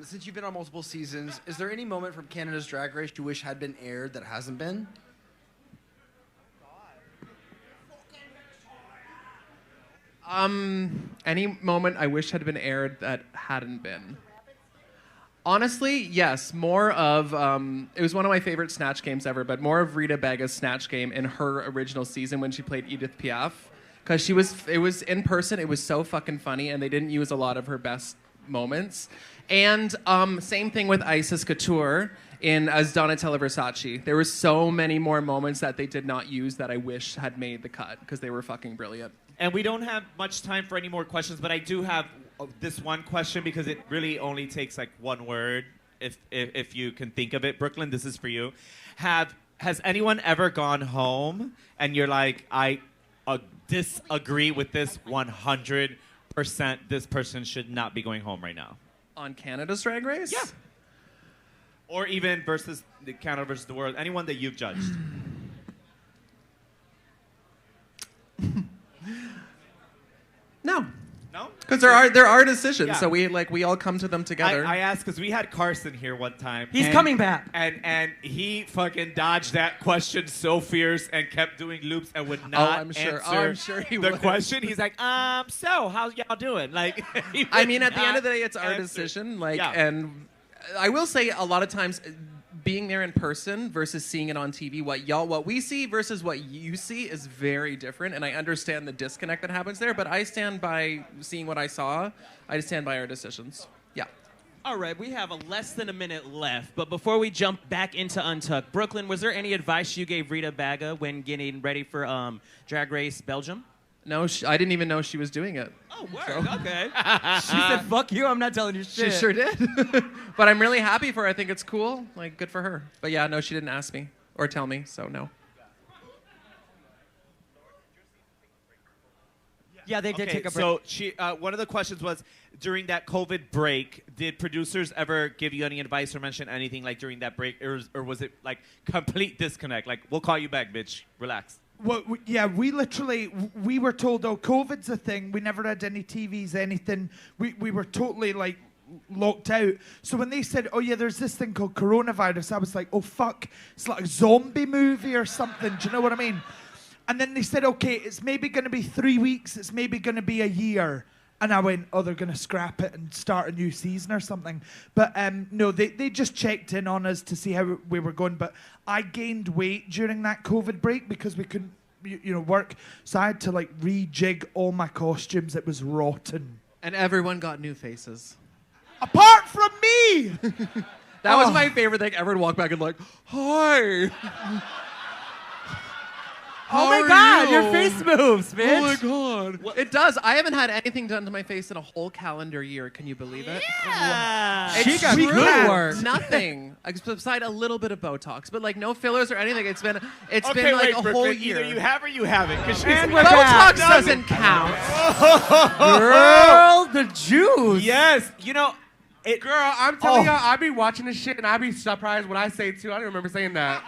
Since you've been on multiple seasons, is there any moment from Canada's Drag Race you wish had been aired that hasn't been? Any moment I wish had been aired that hadn't been. Honestly, yes. More of it was one of my favorite Snatch games ever, but more of Rita Baga's Snatch game in her original season when she played Edith Piaf, because it was in person. It was so fucking funny, and they didn't use a lot of her best moments. And same thing with Isis Couture as Donatella Versace. There were so many more moments that they did not use that I wish had made the cut because they were fucking brilliant. And we don't have much time for any more questions, but I do have this one question because it really only takes like one word if you can think of it. Brooklyn, this is for you. Has anyone ever gone home and you're like, I disagree with this 100%, this person should not be going home right now? On Canada's Drag Race? Yeah. Or even versus the Canada versus the world. Anyone that you've judged. No. No? Because there are decisions, Yeah. so we all come to them together. I asked because we had Carson here one time. He's coming back. And he fucking dodged that question so fierce and kept doing loops and would not I'm sure. answer I'm sure he the would. question. He's like, so how's y'all doing? Like, I mean, at the end of the day, it's our decision. And I will say a lot of times, being there in person versus seeing it on TV, what we see versus what you see is very different, and I understand the disconnect that happens there, but I stand by seeing what I saw. I stand by our decisions. Yeah. All right, we have less than a minute left, but before we jump back into Untucked, Brooklyn, was there any advice you gave Rita Baga when getting ready for Drag Race Belgium? No, I didn't even know she was doing it. Oh, word. Okay. She said, fuck you, I'm not telling you shit. She sure did. But I'm really happy for her. I think it's cool. Like, good for her. But yeah, no, she didn't ask me or tell me, so no. Yeah, they did take a break. So one of the questions was, during that COVID break, did producers ever give you any advice or mention anything like during that break, or was it like complete disconnect? Like, we'll call you back, bitch. Relax. Well, we literally, we were told, oh, COVID's a thing. We never had any TVs, anything. We were totally, like, locked out. So when they said, oh, yeah, there's this thing called coronavirus, I was like, oh, fuck. It's like a zombie movie or something. Do you know what I mean? And then they said, okay, it's maybe going to be 3 weeks. It's maybe going to be a year. And I went, oh, they're going to scrap it and start a new season or something. But no, they just checked in on us to see how we were going. But I gained weight during that COVID break because we couldn't, work. So I had to like rejig all my costumes. It was rotten. And everyone got new faces. Apart from me! That was my favorite thing. Everyone walked back and like, hi. Oh my God, your face moves, bitch. Oh my God. Well, it does. I haven't had anything done to my face in a whole calendar year. Can you believe it? Yeah. She got good work. Nothing. Besides a little bit of Botox, but like no fillers or anything. It's been like wait, a Brooke, whole year. Either you have or you haven't. And Botox doesn't count. Girl, the juice. Yes. Girl, I'm telling you, I be watching this shit and I be surprised when I say it too. I don't remember saying that.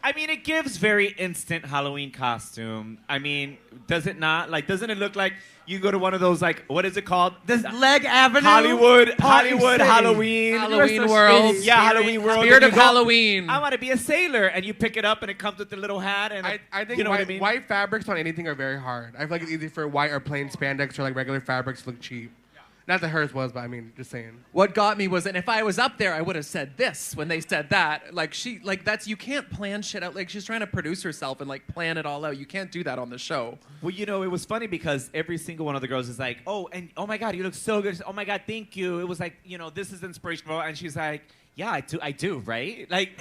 I mean, it gives very instant Halloween costume. I mean, does it not? Like, doesn't it look like you go to one of those, like, what is it called? This Leg Avenue? Hollywood City. Halloween. Halloween World. Yeah, Halloween World. Spirit of Halloween. I want to be a sailor. And you pick it up and it comes with the little hat. And I think you know white, what I mean? white fabrics on anything are very hard. I feel like it's easy for white or plain spandex or like regular fabrics to look cheap. Not that hers was, but I mean, just saying. What got me was, and if I was up there, I would have said this when they said that. Like, you can't plan shit out. Like, she's trying to produce herself and, like, plan it all out. You can't do that on the show. Well, it was funny because every single one of the girls is like, oh my God, you look so good. Oh my God, thank you. It was like, this is inspirational. And she's like, yeah, I do, right? Like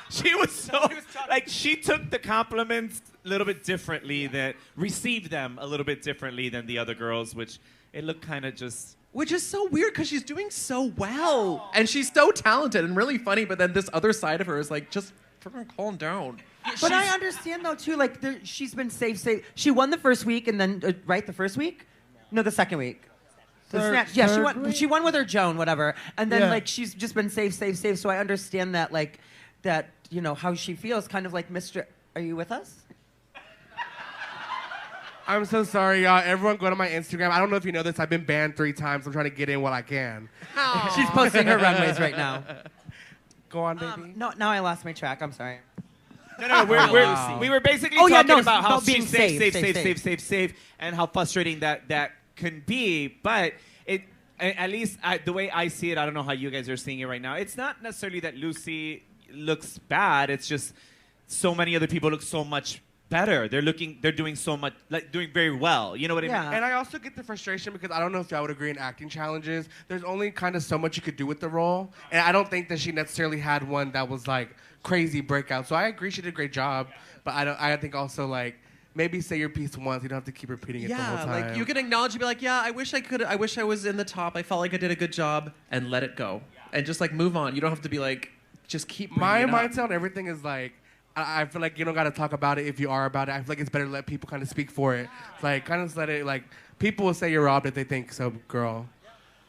she was so, like, she took the compliments a little bit differently received them a little bit differently than the other girls, which it looked kind of just... Which is so weird because she's doing so well. And she's so talented and really funny, but then this other side of her is like, just freaking calm down. But I understand, though, too, like, she's been safe. She won the first week and then, right, the first week? No, the second week. She won with her Joan, whatever. And then, like, she's just been safe. So I understand that, like, how she feels, kind of like, Are you with us? I'm so sorry, y'all. Everyone go to my Instagram. I don't know if you know this. I've been banned 3 times. I'm trying to get in while I can. She's posting her runways right now. Go on, baby. No, now I lost my track. I'm sorry. No, we were basically talking about how she's safe, and how frustrating that can be. But at least the way I see it, I don't know how you guys are seeing it right now. It's not necessarily that Lucy looks bad. It's just so many other people look so much better. They're doing so much, doing very well. You know what I mean? And I also get the frustration because I don't know if y'all would agree in acting challenges. There's only kind of so much you could do with the role, and I don't think that she necessarily had one that was like crazy breakout. So I agree she did a great job, but I think also like maybe say your piece once. You don't have to keep repeating it the whole time. Like you can acknowledge and be like, yeah, I wish I was in the top. I felt like I did a good job, and let it go, and just like move on. You don't have to be like, just keep. My bringing it up. mindset on everything is like, I feel like you don't got to talk about it if you are about it. I feel like it's better to let people kind of speak for it. It's like, kind of just let it, like, people will say you're robbed if they think so, girl.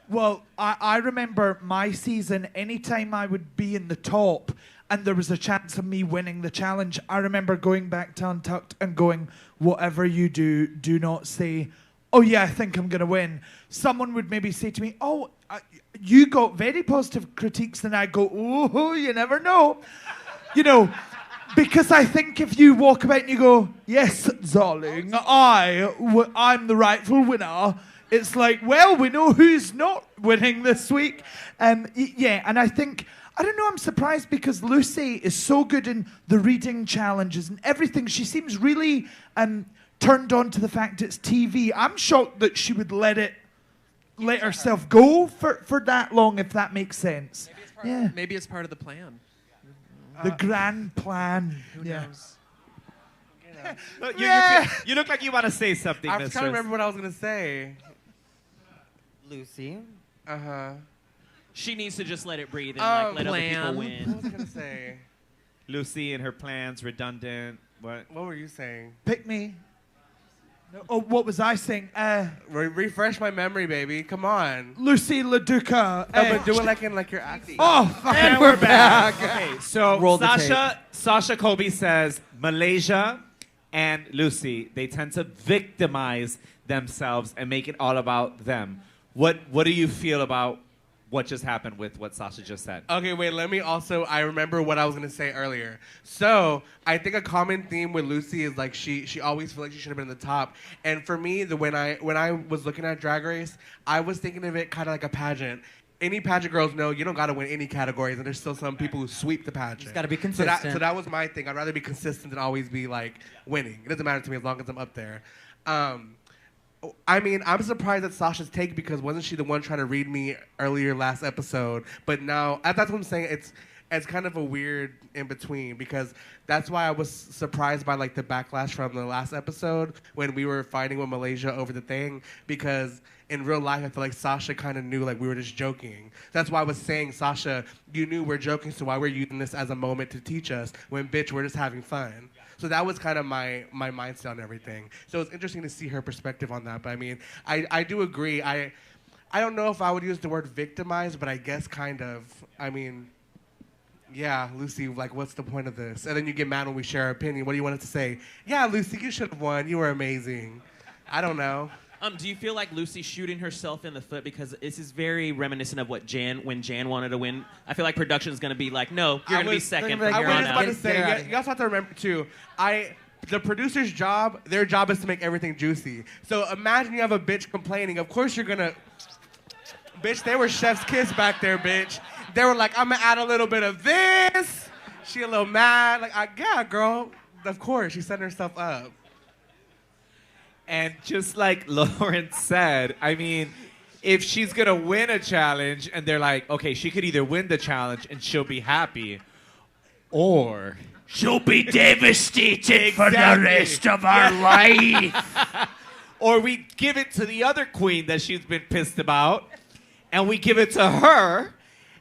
Well, I remember my season, anytime I would be in the top and there was a chance of me winning the challenge, I remember going back to Untucked and going, whatever you do, do not say, oh yeah, I think I'm going to win. Someone would maybe say to me, oh, you got very positive critiques, and I go, oh, you never know. You know, because I think if you walk about and you go, yes, darling, I'm the rightful winner, it's like, well, we know who's not winning this week. Yeah, and I think, I don't know, I'm surprised because Lucy is so good in the reading challenges and everything. She seems really turned on to the fact it's TV. I'm shocked that she would let herself go for that long, if that makes sense. Maybe it's part of the plan. The grand plan. Who knows? You look like you want to say something, I'm Mistress. trying to remember what I was going to say. Lucy. Uh-huh. She needs to just let it breathe and let other people win. What was I going to say? Lucy and her plans, redundant. What were you saying? Pick me. Oh, what was I saying? Refresh my memory, baby. Come on. Lucy LaDuca. No, but do it like your accent. Oh, fuck. And we're back. Okay, so Roll the Sasha Colby says Malaysia and Lucy, they tend to victimize themselves and make it all about them. What do you feel about what just happened with what Sasha just said? Okay, wait, I remember what I was going to say earlier. So, I think a common theme with Lucy is like she always feels like she should have been in the top. And for me, when I was looking at Drag Race, I was thinking of it kind of like a pageant. Any pageant girls know you don't got to win any categories, and there's still some people who sweep the pageant. It's got to be consistent. So that was my thing. I'd rather be consistent than always be like winning. It doesn't matter to me as long as I'm up there. I mean, I'm surprised at Sasha's take because wasn't she the one trying to read me earlier last episode? But now, that's what I'm saying. It's kind of a weird in between because that's why I was surprised by like the backlash from the last episode when we were fighting with Malaysia over the thing because in real life I feel like Sasha kind of knew like we were just joking. That's why I was saying, Sasha, you knew we're joking, so why were you using this as a moment to teach us when bitch we're just having fun? So that was kind of my mindset on everything. So it's interesting to see her perspective on that. But I mean, I do agree. I don't know if I would use the word victimize, but I guess kind of. I mean, yeah, Lucy, like, what's the point of this? And then you get mad when we share our opinion. What do you want us to say? Yeah, Lucy, you should have won. You were amazing. I don't know. Do you feel like Lucy's shooting herself in the foot because this is very reminiscent of what when Jan wanted to win? I feel like production's going to be like, no, you're going to be second from here on out. I was about to say, you also have to remember too. The producer's job, their job is to make everything juicy. So imagine you have a bitch complaining. Of course you're gonna, bitch. They were chef's kiss back there, bitch. They were like, I'm gonna add a little bit of this. She a little mad, like, yeah, girl. Of course, she's setting herself up. And just like Lauren said, I mean, if she's going to win a challenge and they're like, okay, she could either win the challenge and she'll be happy or she'll be devastated for the rest of her life. Or we give it to the other queen that she's been pissed about and we give it to her.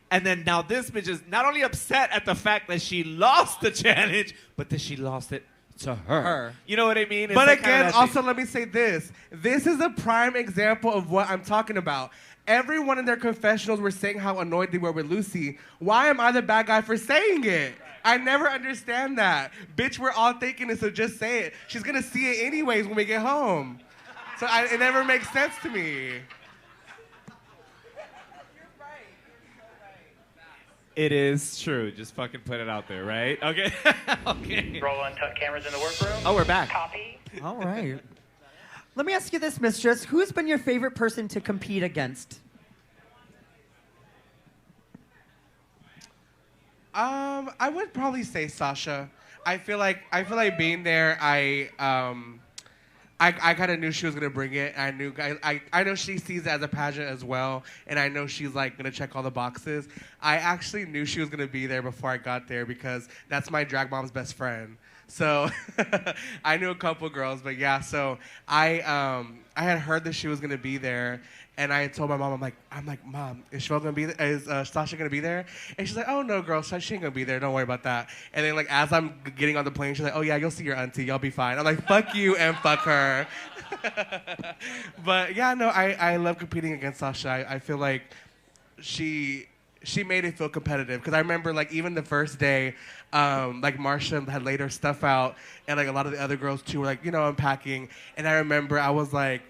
And then now this bitch is not only upset at the fact that she lost the challenge, but that she lost it to her. You know what I mean? But again, also let me say this. This is a prime example of what I'm talking about. everyone in their confessionals were saying how annoyed they were with Lucy. Why am I the bad guy for saying it? I never understand that. Bitch, we're all thinking it, so just say it. She's gonna see it anyways when we get home. So it never makes sense to me. It is true. Just fucking put it out there, right? Okay. Okay. Roll untucked cameras in the workroom. Oh, we're back. Copy. All right. Let me ask you this, Mistress. Who's been your favorite person to compete against? I would probably say Sasha. I feel like being there, I kind of knew she was gonna bring it. I know she sees it as a pageant as well, and I know she's like gonna check all the boxes. I actually knew she was gonna be there before I got there because that's my drag mom's best friend. So I knew a couple girls, but yeah. So I had heard that she was gonna be there, and I had told my mom, I'm like, Mom, is Sasha gonna be there? And she's like, oh no, girl, she ain't gonna be there. Don't worry about that. And then like as I'm getting on the plane, she's like, oh yeah, you'll see your auntie. Y'all be fine. I'm like, fuck you and fuck her. But yeah, no, I love competing against Sasha. I feel like she made it feel competitive because I remember like even the first day, like Marsha had laid her stuff out, and like a lot of the other girls too were like, unpacking. And I remember I was like,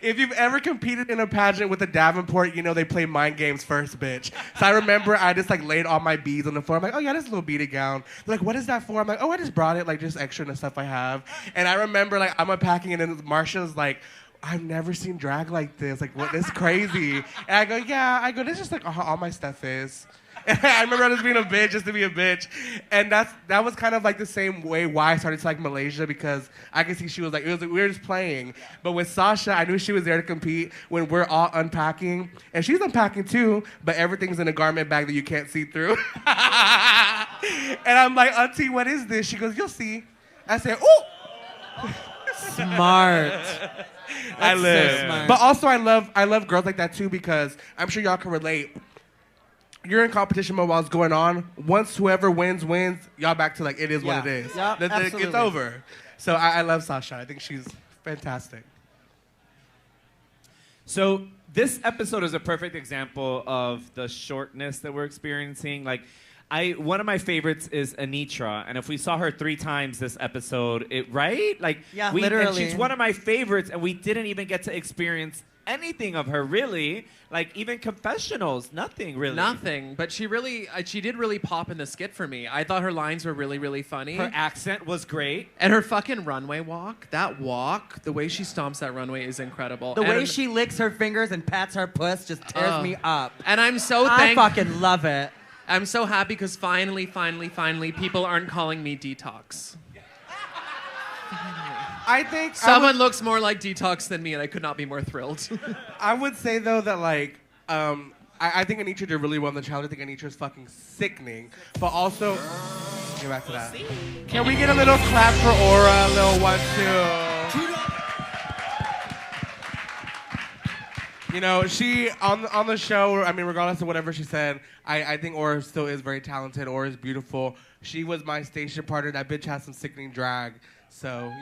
if you've ever competed in a pageant with a Davenport, they play mind games first, bitch. So I remember I just like laid all my beads on the floor. I'm like, oh yeah, this little beaded gown. They're like, what is that for? I'm like, oh, I just brought it, like just extra in the stuff I have. And I remember like I'm unpacking, and then Marsha's like, I've never seen drag like this. Like, what? This is crazy. And I go, yeah. This is just like how all my stuff is. And I remember just being a bitch just to be a bitch. And that was kind of like the same way why I started to like Malaysia, because I could see she was like, we were just playing. But with Sasha, I knew she was there to compete when we're all unpacking. And she's unpacking too, but everything's in a garment bag that you can't see through. And I'm like, Auntie, what is this? She goes, you'll see. I said, ooh. Smart. I live. So smart. But also I love girls like that too, because I'm sure y'all can relate. You're in competition mode while it's going on. Once whoever wins, y'all back to like it is what it is. Yep, absolutely. It's over. So I love Sasha. I think she's fantastic. So this episode is a perfect example of the shortness that we're experiencing. Like, one of my favorites is Anitra, and if we saw her 3 times this episode, right? Like, yeah, and literally. she's one of my favorites, and we didn't even get to experience anything of her, really. Like, even confessionals, nothing really. Nothing, but she did really pop in the skit for me. I thought her lines were really, really funny. Her accent was great. And her fucking runway walk, the way she stomps that runway is incredible. The way she licks her fingers and pats her puss just tears me up. And I'm so I fucking love it. I'm so happy because finally, people aren't calling me Detox. I think someone looks more like Detox than me, and I could not be more thrilled. I would say though that like I think Anitra did really well in the challenge. I think Anitra's fucking sickening, but also get back to that. Can we get a little clap for Aura? A little 1, 2. She on the show. I mean, regardless of whatever she said, I think Aura still is very talented. Aura is beautiful. She was my station partner. That bitch has some sickening drag. So,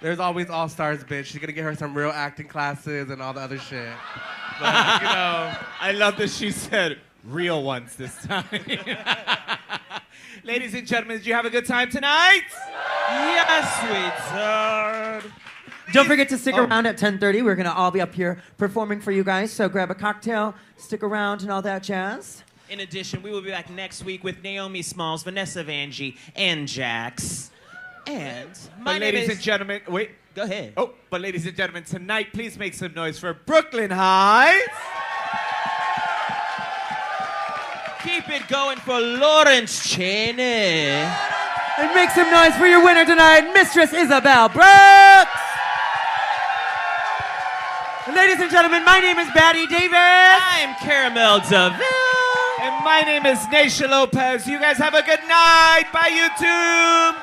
there's always all-stars, bitch. She's gonna get her some real acting classes and all the other shit. But, I love that she said real ones this time. Ladies and gentlemen, did you have a good time tonight? Yes, we did. Don't forget to stick around at 10:30. We're gonna all be up here performing for you guys. So grab a cocktail, stick around, and all that jazz. In addition, we will be back next week with Naomi Smalls, Vanessa Vanjie, and Jax. And my name ladies is... and gentlemen, wait. Go ahead. Oh, but ladies and gentlemen, tonight, please make some noise for Brooklyn Hytes. Keep it going for Lawrence Chaney. And make some noise for your winner tonight, Mistress Isabelle Brooke. Ladies and gentlemen, my name is Batty Davis. I'm Caramel DeVille. And my name is Naysha Lopez. You guys have a good night. Bye, YouTube.